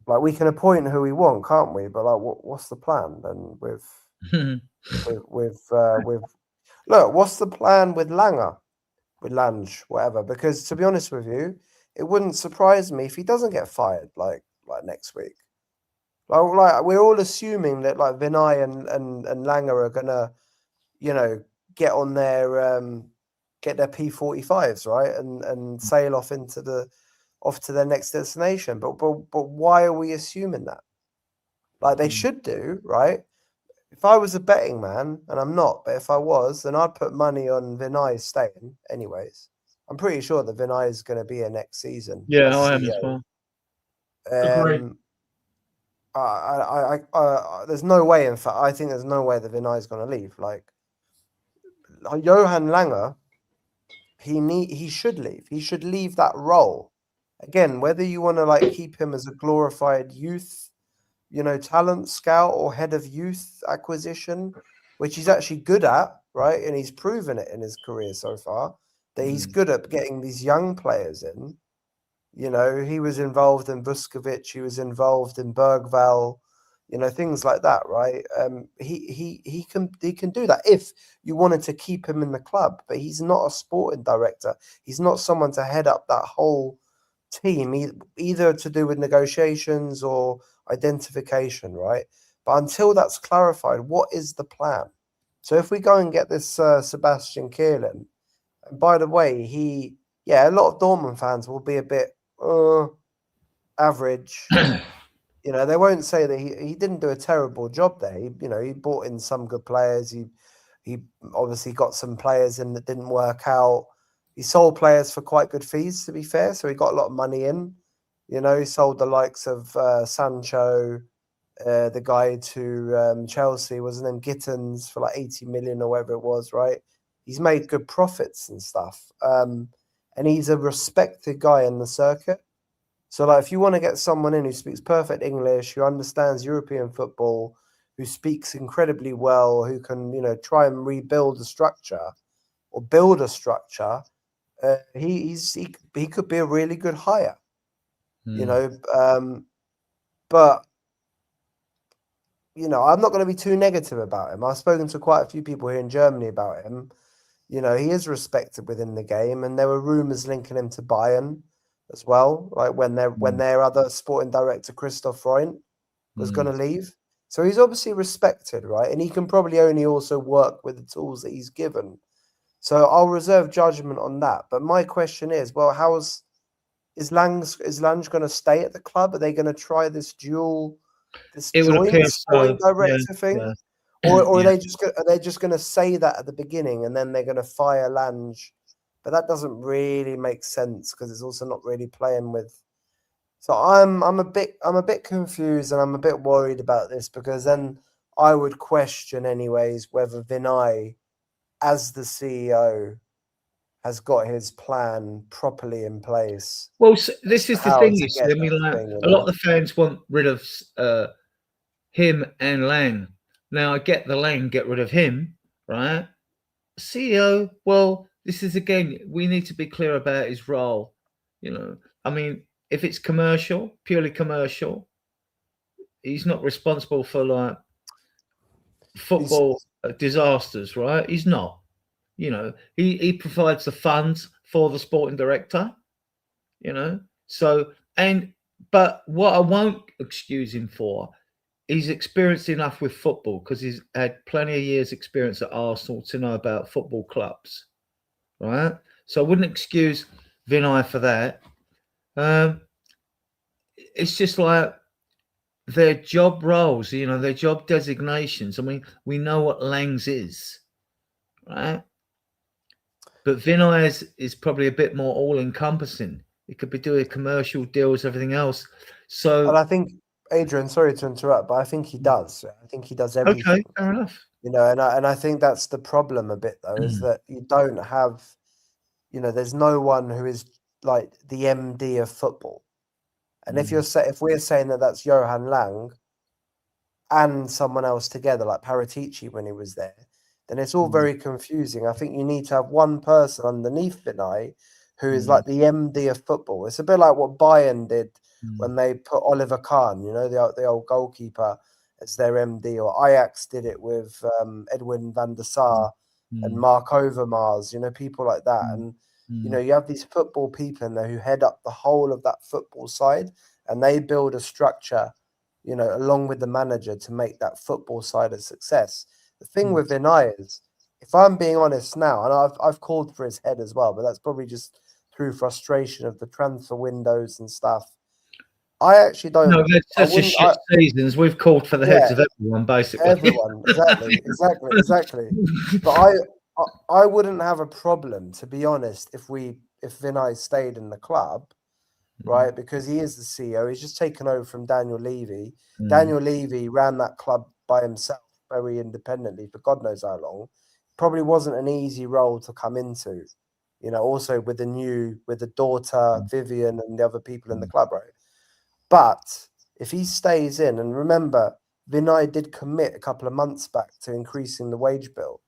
like, we can appoint who we want, can't we? But like, what's the plan then with look, what's the plan with Langer, with Lange, whatever? Because to be honest with you, it wouldn't surprise me if he doesn't get fired like next week. Like we're all assuming that like Vinay and Langer are gonna, get on their get their P45s, right, and sail off to their next destination. But why are we assuming that? Like, they should do, right? If I was a betting man, and I'm not, but if I was, then I'd put money on Vinay staying. Anyways, I'm pretty sure that Vinay is going to be here next season. Yeah, I am as well. Agree. There's no way. In fact, I think there's no way that Vinay is going to leave. Like Johan Langer, he should leave. He should leave that role. Again, whether you want to like keep him as a glorified youth, talent scout or head of youth acquisition, which he's actually good at, right? And he's proven it in his career so far that he's good at getting these young players in. He was involved in Vuskovic, he was involved in Bergvall, things like that, right? He can do that if you wanted to keep him in the club, but he's not a sporting director. He's not someone to head up that whole team, either to do with negotiations or identification, right? But until that's clarified, what is the plan? So if we go and get this Sebastian Keelan, and by the way, a lot of Dortmund fans will be a bit average. They won't say that he didn't do a terrible job there. He brought in some good players. He obviously got some players in that didn't work out. He sold players for quite good fees, to be fair. So he got a lot of money in. He sold the likes of Sancho, the guy to Chelsea, wasn't him, Gittins, for like 80 million or whatever it was, right? He's made good profits and stuff. And he's a respected guy in the circuit. So like, if you want to get someone in who speaks perfect English, who understands European football, who speaks incredibly well, who can, try and rebuild a structure or build a structure, he could be a really good hire. But I'm not going to be too negative about him. I've spoken to quite a few people here in Germany about him. He is respected within the game, and there were rumours linking him to Bayern as well, like when their other sporting director, Christoph Freund, was going to leave. So he's obviously respected, right? And he can probably only also work with the tools that he's given. So I'll reserve judgment on that. But my question is, well, is Lange going to stay at the club? Are they going to try this joint sporting director thing? Yeah. Or are they just going to say that at the beginning and then they're going to fire Lange? But that doesn't really make sense because it's also not really playing with. So I'm a bit confused and I'm a bit worried about this, because then I would question anyways whether Vinay, as the CEO, has got his plan properly in place. Well, this is the thing. A lot of the fans want rid of him and Lang. Now I get the Lang, get rid of him, right? CEO, well, this is, again, we need to be clear about his role. I mean, if it's purely commercial, he's not responsible for like football disasters, right? He's not. You know, he provides the funds for the sporting director. You know, so but what I won't excuse him for, he's experienced enough with football because he's had plenty of years' experience at Arsenal to know about football clubs, right? So I wouldn't excuse Vinay for that. It's just like their job roles, you know, their job designations. I mean, we know what Langs is, right? But Vinay is probably a bit more all-encompassing. He could be doing commercial deals, everything else. So, And I think, Adrian, sorry to interrupt, but I think he does. I think he does everything. Okay, fair enough. You know, and I think that's the problem a bit though, is that you don't have, you know, there's no one who is like the MD of football. And if we're saying that that's Johan Lang and someone else together, like Paratici when he was there, then it's all very confusing. I think you need to have one person underneath Vinay who is like the MD of football. It's a bit like what Bayern did when they put Oliver Kahn, you know, the old goalkeeper, as their MD, or Ajax did it with Edwin van der Sar and Mark Overmars, you know, people like that. And, you know, you have these football people in there who head up the whole of that football side, and they build a structure, you know, along with the manager to make that football side a success. The thing with Vinay is, if I'm being honest now, and I've called for his head as well, but that's probably just through frustration of the transfer windows and stuff. I actually don't. No, that's such a shit seasons. We've called for the heads of everyone, basically. Everyone, exactly. But I wouldn't have a problem, to be honest, if Vinay stayed in the club, right? Because he is the CEO. He's just taken over from Daniel Levy. Daniel Levy ran that club by himself, very independently, for God knows how long. Probably wasn't an easy role to come into, you know, also with the daughter, Vivian, and the other people in the club, right? But if he stays in, and remember, Vinay did commit a couple of months back to increasing the wage bill.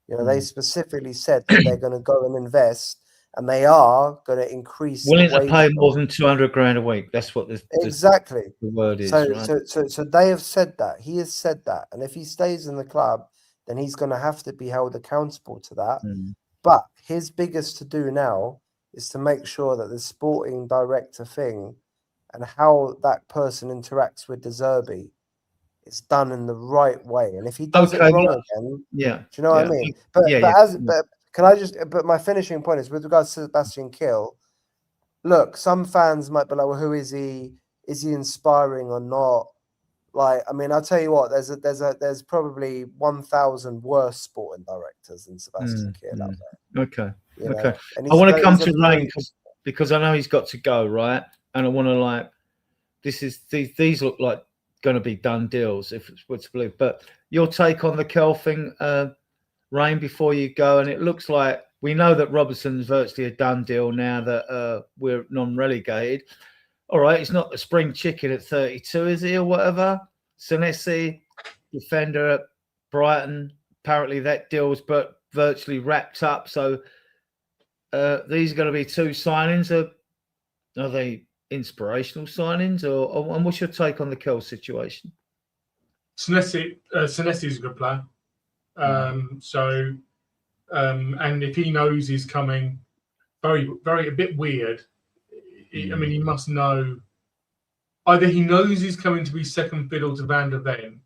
You know, they specifically said that they're going to go and invest, and they are going to increase. Willing to pay more than 200 grand a week. That's what the word is. So they have said that. He has said that, and if he stays in the club, then he's going to have to be held accountable to that. But his biggest to do now is to make sure that the sporting director thing and how that person interacts with De Zerbi is done in the right way. And if he does it wrong again, do you know what I mean? But can I just? But my finishing point is with regards to Sebastian Kiel. Look, some fans might be like, "Well, who is he? Is he inspiring or not?" Like, I mean, I'll tell you what. There's probably 1,000 worse sporting directors than Sebastian Kiel out there. Okay. I want to come to Rain because I know he's got to go, right? And I want to these look like going to be done deals if it's what to believe. But your take on the Kel thing, Rain, before you go, and it looks like we know that Robertson's virtually a done deal now that we're non-relegated. All right, he's not a spring chicken at 32, is he, or whatever? Senesi, defender at Brighton. Apparently that deal's but virtually wrapped up. So these are going to be two signings. Are they inspirational signings, or and what's your take on the Kel situation? Senesi is a good player. And if he knows he's coming, very a bit weird. I mean, he must know. Either he knows he's coming to be second fiddle to Van der Ven,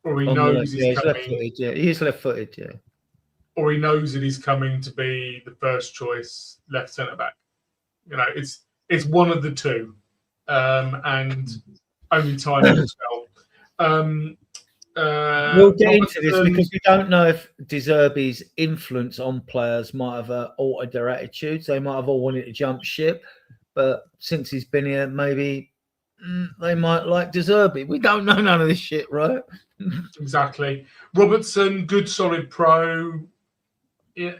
or he knows he's coming. Left-footed, he's left-footed, yeah. Or he knows that he's coming to be the first choice left centre back. You know, it's one of the two, and only time will tell. We'll get into this because we don't know if De Zerbi's influence on players might have altered their attitudes. They might have all wanted to jump ship, but since he's been here, maybe they might like De Zerbi. We don't know none of this shit, right? Exactly. Robertson, good, solid pro. We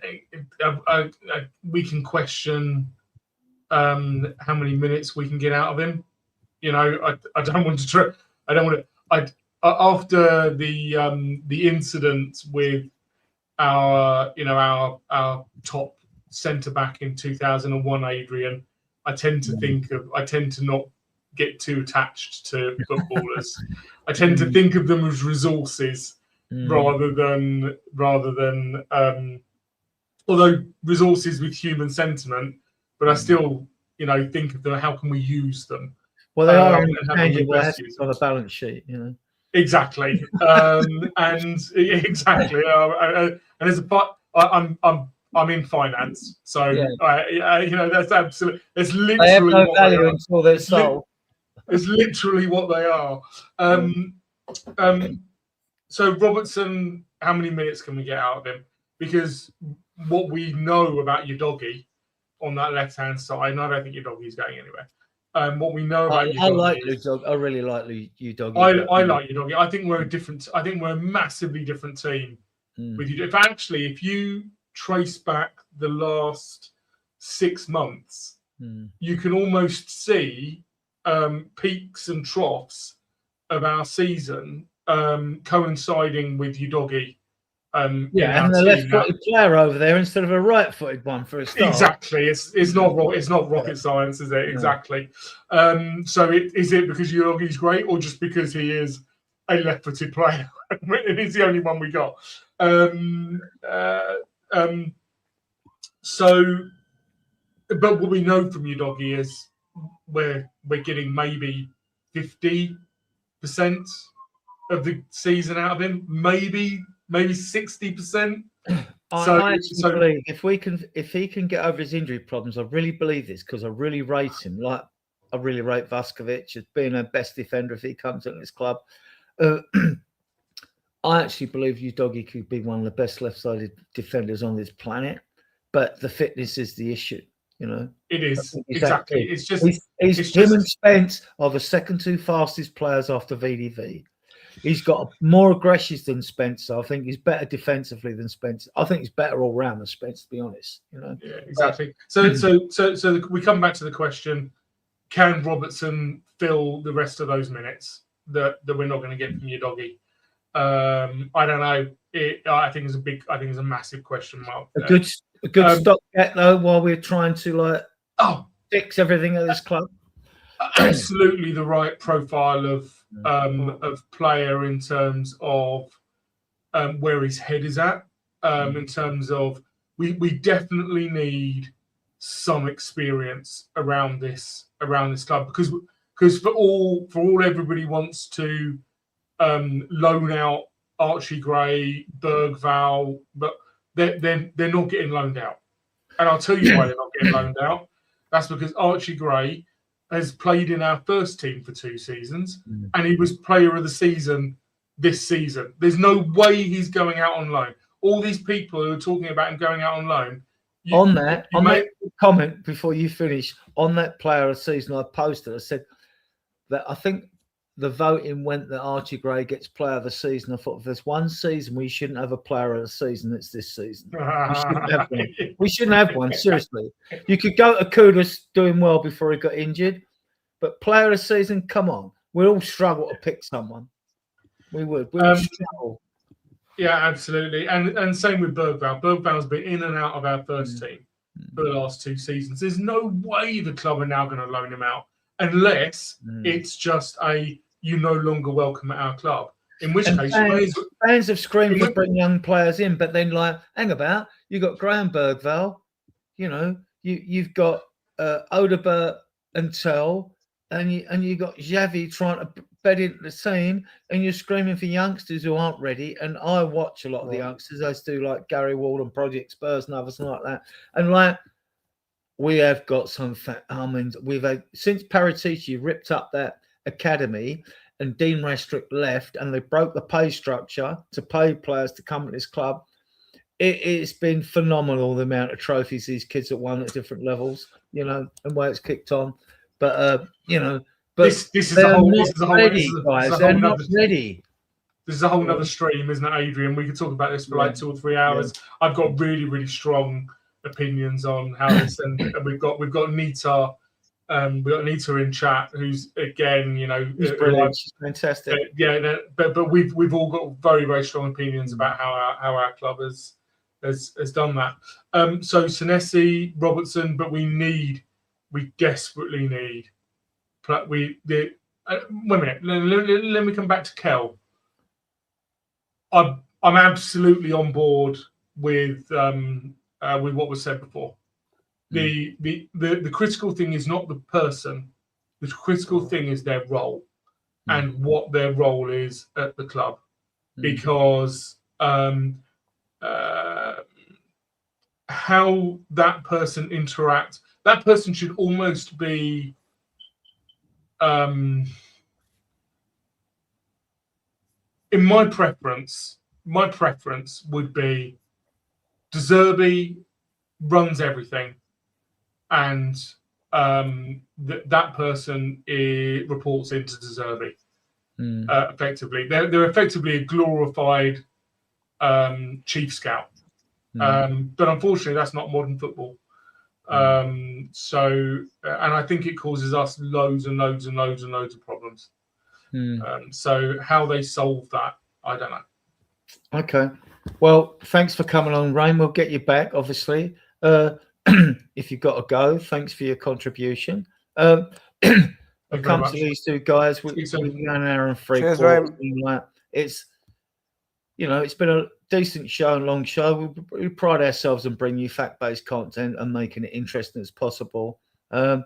can question how many minutes we can get out of him. You know, I don't want to. I don't want to. After the incident with our top centre back in 2001, Adrian, I tend to not get too attached to footballers. I tend to think of them as resources rather than although resources with human sentiment, but I still, think of them. How can we use them? Well, they are and how can we intangible best assets use on them? a balance sheet, Exactly, and exactly, and as a part, I'm in finance, so Yeah. that's absolutely. It's They have literally no what they value are. until they're sold. It's literally what they are. So Robertson, how many minutes can we get out of him? Because what we know about your doggy on that left-hand side, and I don't think your doggy's going anywhere. What we know about your doggy is, I really like you doggy. I like your doggy. I think we're a massively different team with you. If you trace back the last 6 months, you can almost see peaks and troughs of our season coinciding with your doggy. And the left-footed player over there instead of a right-footed one for a start. Exactly, it's not rocket science, is it? Exactly. So is it because your doggy's great, or just because he is a left-footed player and he's the only one we got? But what we know from your doggy is we're getting maybe 50% of the season out of him, maybe 60%. I actually believe if he can get over his injury problems, I really believe this because I really rate him. Like I really rate Vuskovic as being a best defender if he comes in this club. I actually believe Udogie could be one of the best left-sided defenders on this planet, but the fitness is the issue. It is exactly. It's just him and Spence are the second two fastest players after VDV. He's got more aggressions than Spencer. I think he's better defensively than Spencer. I think he's better all round than Spencer, to be honest. Yeah, exactly. So we come back to the question: can Robertson fill the rest of those minutes that we're not going to get from Udogie? I don't know. I think it's a massive question mark. A good stopgap though, while we're trying to fix everything at this club. Absolutely the right profile of player in terms of where his head is at. In terms of we definitely need some experience around this club because for all everybody wants to loan out Archie Gray, Bergvall, but they're not getting loaned out. And I'll tell you why they're not getting loaned out. That's because Archie Gray has played in our first team for 2 seasons, and he was player of the season this season. There's no way he's going out on loan. All these people who are talking about him going out on loan. That comment before you finish, on that player of the season I posted, I said that I think the voting went that Archie Gray gets player of the season. I thought if there's one season we shouldn't have a player of the season, it's this season. We shouldn't have one. Seriously. You could go to Kudus doing well before he got injured, but player of the season, come on. We'd all struggle to pick someone. We would struggle. Yeah, absolutely. And same with Bergvall. Bergvall's been in and out of our first team for the last 2 seasons. There's no way the club are now going to loan him out unless it's just you no longer welcome at our club. In which case, fans have screamed to bring young players in, but then hang about, you got Graham Bergvall, you've got Odebert and Tell, and you got Xavi trying to bed into the team, and you're screaming for youngsters who aren't ready. And I watch a lot of the youngsters, as do like Gary Ward and Project Spurs and others like that, and we have got some. We've had since Paratici ripped up that academy and Dean Restrick left, and they broke the pay structure to pay players to come to this club. It's been phenomenal the amount of trophies these kids have won at different levels, and where it's kicked on. But but this is they're a whole not ready, guys. They're not ready. This is a whole nother stream, isn't it, Adrian? We could talk about this for like 2 or 3 hours. Yeah. I've got really, really strong opinions on how this, and we've got Nita, we've got Nita in chat, who's again, she's brilliant. She's fantastic. But we've all got very, very strong opinions about how our club has done that. So Senesi, Robertson, but we desperately need. Wait a minute. Let me come back to Kel. I'm absolutely on board with with what was said before. The critical thing is not the person. The critical thing is their role and what their role is at the club, because how that person interacts, that person should almost be in my preference would be De Zerbi runs everything, and that person reports into De Zerbi. Effectively, they're effectively a glorified chief scout. But unfortunately, that's not modern football. So, and I think it causes us loads and loads and loads and loads of problems. So, how they solve that, I don't know. Okay. Well, thanks for coming on, Rain. We'll get you back, obviously. If you've got to go, thanks for your contribution. I'll come to these two guys. We're an hour and three-quarters. It's, it's been a decent show and long show. We pride ourselves on bringing you fact-based content and making it interesting as possible. I'll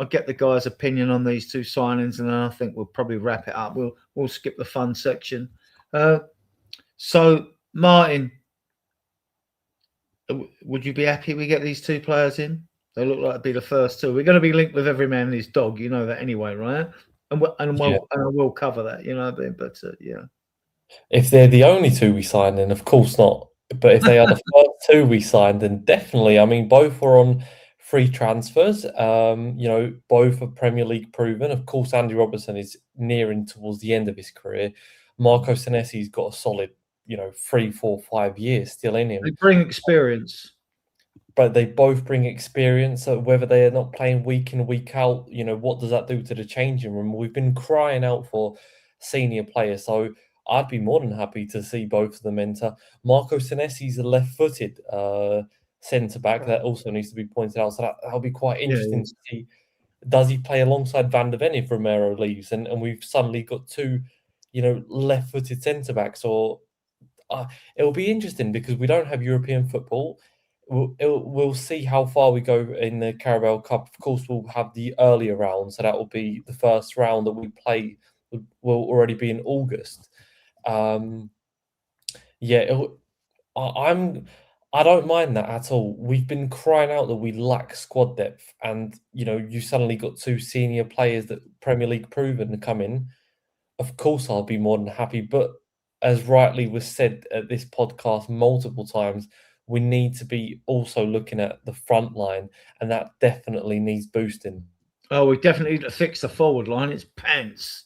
get the guys' opinion on these two signings, and then I think we'll probably wrap it up. We'll skip the fun section. So, Martin, would you be happy we get these two players in? They look like to be the first two. We're going to be linked with every man and his dog. You know that anyway, right? And I will cover that. You know, but yeah. If they're the only two we signed, then of course not. But if they are the first two we signed, then definitely. I mean, both were on free transfers. Both are Premier League proven. Of course, Andy Robertson is nearing towards the end of his career. Marco Senesi's got a solid, 3, 4, 5 years still in him. They bring experience. But they both bring experience. So whether they are not playing week in, week out, what does that do to the changing room? We've been crying out for senior players. So I'd be more than happy to see both of them enter. Marco Senesi's a left-footed centre-back. That also needs to be pointed out. So that'll be quite interesting to see. Does he play alongside Van de Ven if Romero leaves? And we've suddenly got two, left-footed centre-backs. Or it'll be interesting because we don't have European football. We'll see how far we go in the Carabao Cup. Of course, we'll have the earlier round. So that will be the first round that we play will already be in August. I don't mind that at all. We've been crying out that we lack squad depth, and you suddenly got two senior players that Premier League proven to come in. Of course, I'll be more than happy. But as rightly was said at this podcast multiple times, we need to be also looking at the front line, and that definitely needs boosting. Oh, we definitely need to fix the forward line. It's pants.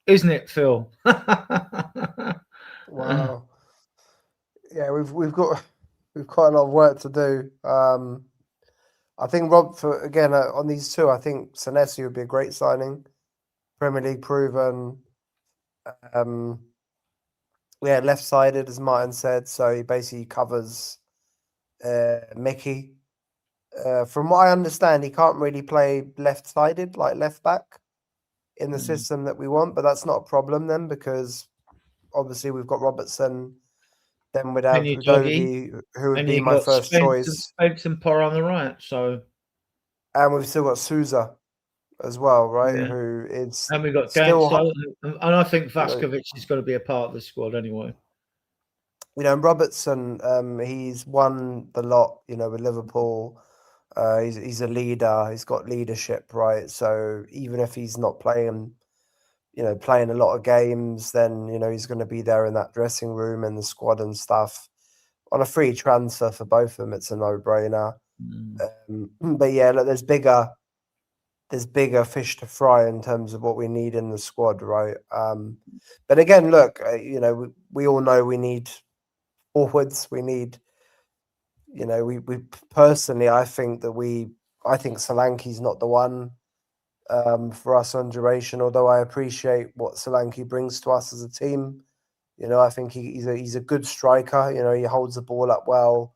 Isn't it, Phil? Wow. Yeah, we've got quite a lot of work to do. I think Rob, on these two, I think Senesi would be a great signing. Premier League proven. Left-sided, as Martin said, so he basically covers Mickey. From what I understand, he can't really play left-sided, like left back, in the system that we want, but that's not a problem then, because obviously we've got Robertson, then we'd have Udogie, who would be my first choice. Spence and Porr on the right, so. And we've still got Souza as well, right? Yeah. Who is and we've got Ganso, and I think Vaskovic is going to be a part of the squad anyway. Robertson, he's won the lot, with Liverpool. He's a leader. He's got leadership, right? So even if he's not playing a lot of games, then, he's going to be there in that dressing room and the squad and stuff. On a free transfer for both of them, it's a no-brainer. But yeah, look, there's bigger fish to fry in terms of what we need in the squad, right? But again, look, we all know we need forwards. We need, we personally, I think Solanke's not the one for us on duration, although I appreciate what Solanke brings to us as a team. I think he's a good striker. He holds the ball up well.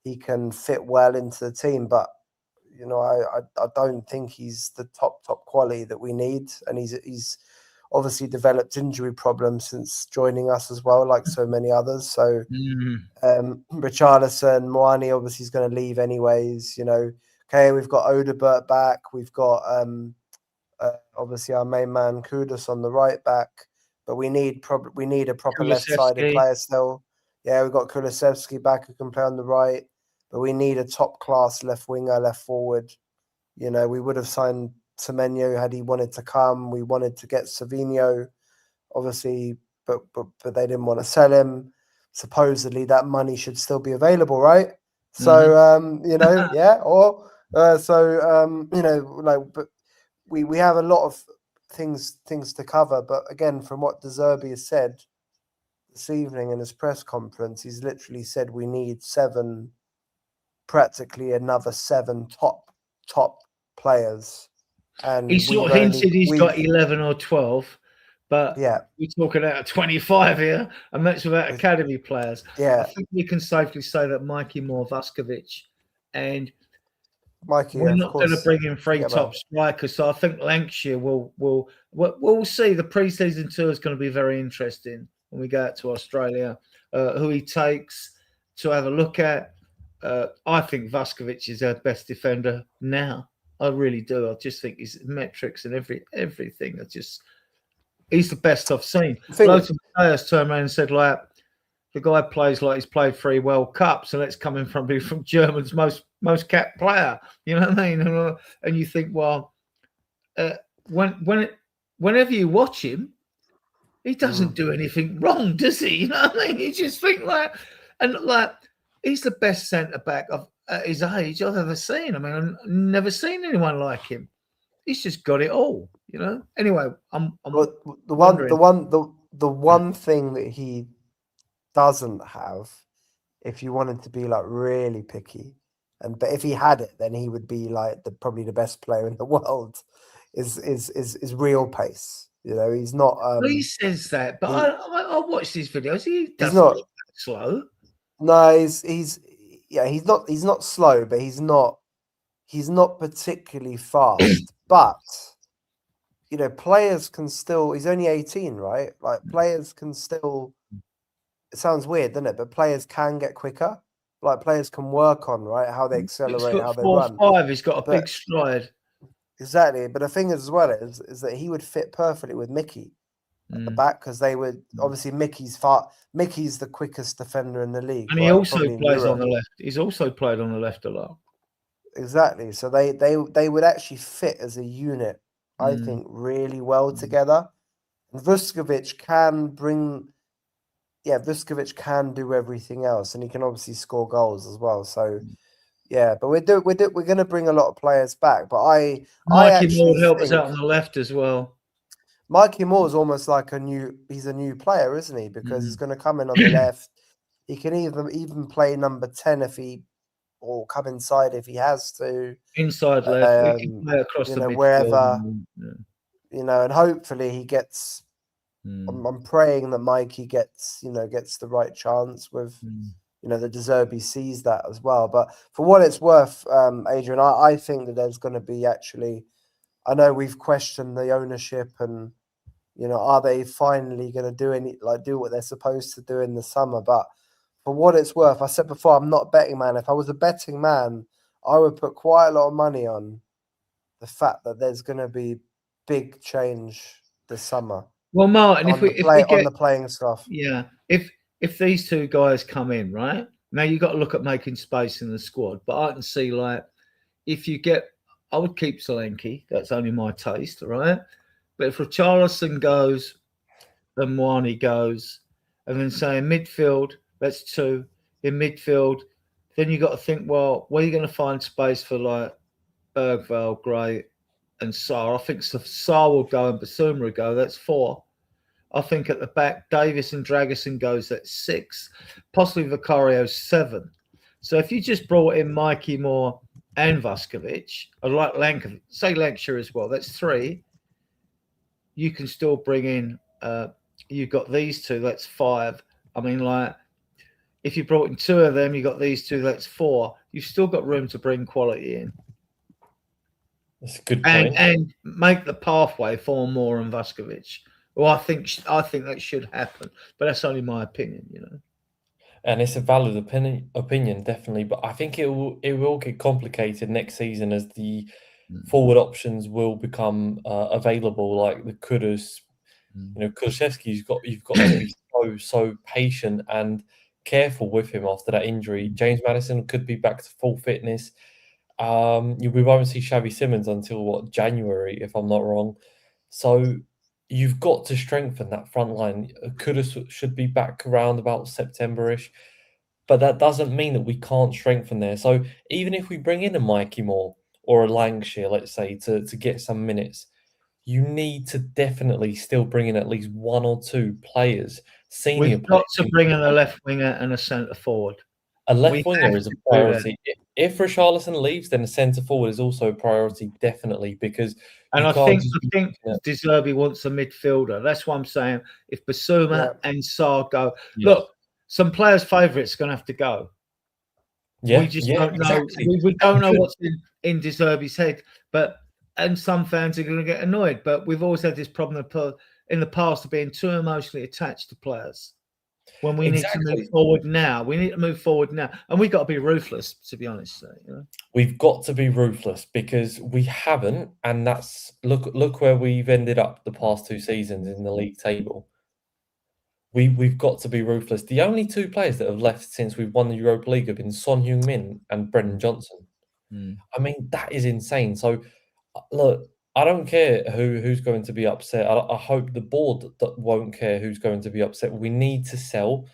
He can fit well into the team, but I don't think he's the top quality that we need. And he's obviously developed injury problems since joining us as well, like so many others. So Richarlison, Moani obviously is going to leave anyways. Okay, we've got Odebert back. We've got obviously our main man Kudus on the right back, but we need a proper left-sided player still. Yeah, we've got Kulusevski back who can play on the right, but we need a top-class left winger, left forward. We would have signed Semenyo had he wanted to come. We wanted to get Savinho, obviously, but they didn't want to sell him. Supposedly that money should still be available, right? So but we have a lot of things to cover. But again, from what De Zerbi has said this evening in his press conference, he's literally said we need practically another 7 top players. And he sort of hinted he's got 11 or 12, but we're talking about 25 here, and that's without academy players. Yeah, I think we can safely say that Mikey Moore, Vuskovic, and Mikey, we're not going to bring in 3 top strikers. So I think Lancashire we'll see. The pre-season tour is going to be very interesting when we go out to Australia. Who he takes to have a look at. I think Vuskovic is our best defender now. I really do. I just think his metrics and everything he's the best I've seen. Loads of players turned around and said, like, the guy plays like he's played 3 World Cups, and that's coming from Germany's most capped player. You know what I mean? And you think, well, whenever you watch him, he doesn't do anything wrong, does he? You know what I mean? You just think he's the best centre back at his age I've ever seen. I mean, I've never seen anyone like him. He's just got it all, Anyway, the one thing that he doesn't have, if you wanted to be like really picky, but if he had it, then he would be like probably the best player in the world. Is real pace. He's not. He says that, but I watched his videos. He doesn't look slow. No, he's not slow, but he's not particularly fast. But players can still. He's only 18, right? Like players can still. It sounds weird, doesn't it? But players can get quicker. Like players can work on how they accelerate, how they run. 4'5", he's got a big stride. Exactly, but the thing as well is that he would fit perfectly with Mickey at the back, because they would obviously Mickey's the quickest defender in the league, and he also plays on the left. He's also played on the left a lot. Exactly, so they would actually fit as a unit, I think, really well together. And Vuskovic can do everything else, and he can obviously score goals as well. So. Yeah, but we're going to bring a lot of players back. But Mikey Moore helps out on the left as well. Mikey Moore is almost like he's a new player, isn't he? Because he's going to come in on the left. He can even play number 10 or come inside if he has to. Inside left, he can play across the midfield, wherever. And hopefully he gets. I'm praying that Mikey gets the right chance with. The De Zerbi sees that as well. But for what it's worth, Adrian, I think that there's going to be actually. I know we've questioned the ownership and, are they finally going to do what they're supposed to do in the summer? But for what it's worth, I said before, I'm not a betting man. If I was a betting man, I would put quite a lot of money on the fact that there's going to be big change this summer. Well, Martin, on the playing stuff, if these 2 guys come in, right? Now you've got to look at making space in the squad. But I can see, I would keep Solanke. That's only my taste, right? But if Richarlison goes and Moani goes, and then say in midfield, that's 2. In midfield, then you've got to think, well, where are you going to find space for Bergvall, Gray, and Sarr? I think Sarr will go and Basuma will go. That's 4. I think at the back, Davis and Dragusin goes at 6, possibly Vicario 7. So if you just brought in Mikey Moore and Vuskovic, I'd like Lancashire as well, that's 3. You can still bring in, you've got these 2, that's 5. I mean, if you brought in 2 of them, you got these 2, that's 4. You've still got room to bring quality in. That's a good point. And make the pathway for Moore and Vuskovic. Well, I think that should happen, but that's only my opinion, you know. And it's a valid opinion, definitely. But I think it will get complicated next season as the forward options will become available, like the Kudus. You know, Kulusevski, you've got to be so patient and careful with him after that injury. James Maddison could be back to full fitness. We won't see Xavi Simons until January, if I'm not wrong. So you've got to strengthen that front line. Kudus should be back around about September-ish, but that doesn't mean that we can't strengthen there. So even if we bring in a Mikey Moore or a Lancashire, let's say, to get some minutes, you need to definitely still bring in at least one or two players, senior We've got to players. bring in a left winger and a centre forward. A We left winger have is a to do that. priority. If Richarlison leaves, then a centre forward is also a priority, definitely, because And you I can't think just be looking at- De Zerbi wants a midfielder. That's what I'm saying. If Basuma Yeah. and Sarr go, Yeah. look, some players' favourites are going to have to go. Yeah, We just yeah, don't know. exactly. We don't know Good. what's in De Zerbi's head. And some fans are going to get annoyed. But we've always had this problem in the past of being too emotionally attached to players. When we need to Exactly. move forward now, and we've got to be ruthless. To be honest, you know? We've got to be ruthless because we haven't, and that's look where we've ended up the past 2 seasons in the league table. We've got to be ruthless. The only 2 players that have left since we've won the Europa League have been Son Heung-min and Brendan Johnson. I mean, that is insane. So, look, I don't care who's going to be upset. I hope the board won't care who's going to be upset. We need to sell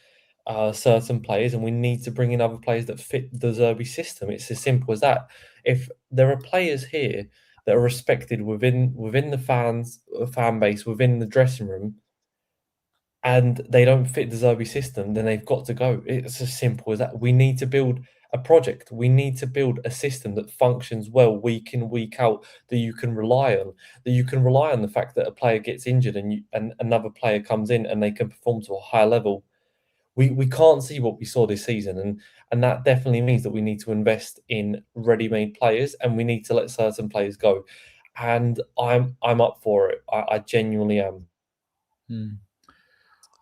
certain players, and we need to bring in other players that fit the Zerbi system. It's as simple as that. If there are players here that are respected within the fan base, within the dressing room, and they don't fit the Zerbi system, then they've got to go. It's as simple as that. We need to build a project. We need to build a system that functions well week in, week out, that you can rely on. That you can rely on the fact that a player gets injured and another player comes in and they can perform to a higher level. We can't see what we saw this season, and that definitely means that we need to invest in ready-made players, and we need to let certain players go. And I'm up for it. I genuinely am.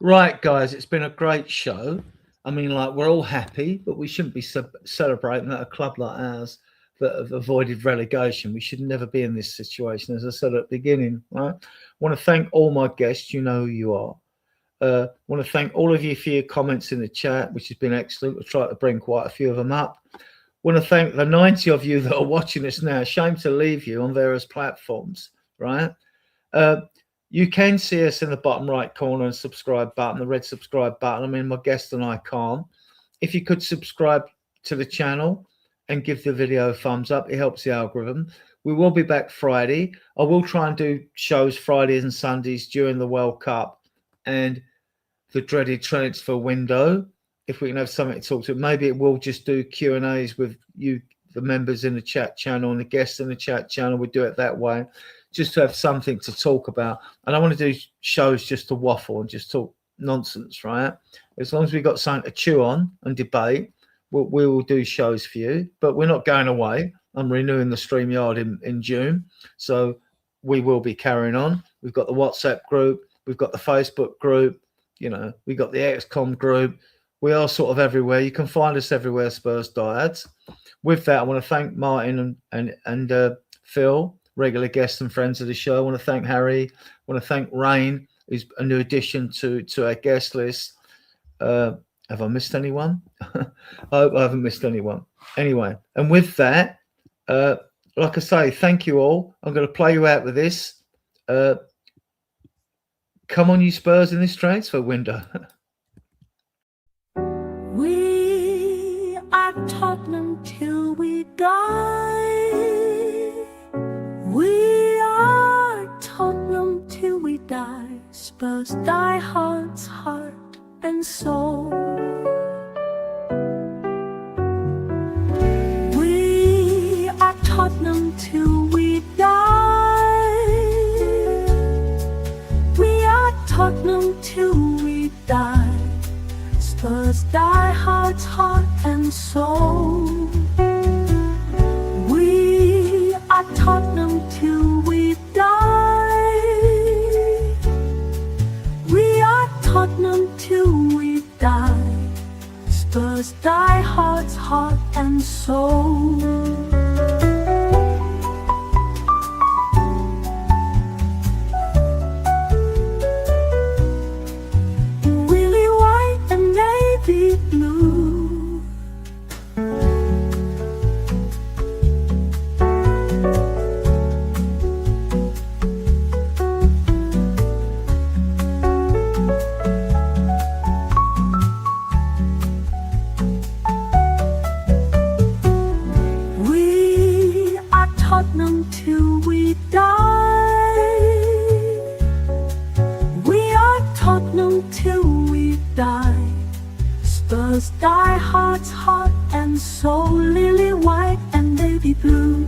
Right, guys, it's been a great show. I mean, like, we're all happy, but we shouldn't be celebrating that a club like ours that have avoided relegation. We should never be in this situation, as I said at the beginning. Right? I want to thank all my guests. You know who you are. I want to thank all of you for your comments in the chat, which has been excellent. We'll try to bring quite a few of them up. I want to thank the 90 of you that are watching us now. Shame to leave you on various platforms, right? You can see us in the bottom right corner and subscribe button, the red subscribe button. I mean, my guest and I can't. If you could subscribe to the channel and give the video a thumbs up, it helps the algorithm. We will be back Friday. I will try and do shows Fridays and Sundays during the World Cup and the dreaded transfer window. If we can have something to talk to, maybe it will just do Q&As with you, the members in the chat channel and the guests in the chat channel. We'll do it that way, just to have something to talk about. And I want to do shows just to waffle and just talk nonsense, right? As long as we've got something to chew on and debate, we will do shows for you. But we're not going away. I'm renewing the StreamYard in June. So we will be carrying on. We've got the WhatsApp group. We've got the Facebook group. You know, we've got the XCOM group. We are sort of everywhere. You can find us everywhere, Spurs Diehards. With that, I want to thank Martin and Phil, regular guests and friends of the show. I want to thank Harry. I want to thank Rain, who's a new addition to our guest list. Have I missed anyone? I hope I haven't missed anyone. Anyway, and with that, like I say, thank you all. I'm going to play you out with this. Come on, you Spurs, in this transfer window. We are Tottenham till we die. We are Tottenham till we die. Spurs die, hearts, heart and soul. We are Tottenham till we die. We are Tottenham till we die. Spurs die, hearts, heart and soul. We are Tottenham till we die. and soul. Really white and navy blue. We are Tottenham till we die. We are Tottenham till we die. Spurs die hearts, heart and soul, lily white and navy blue.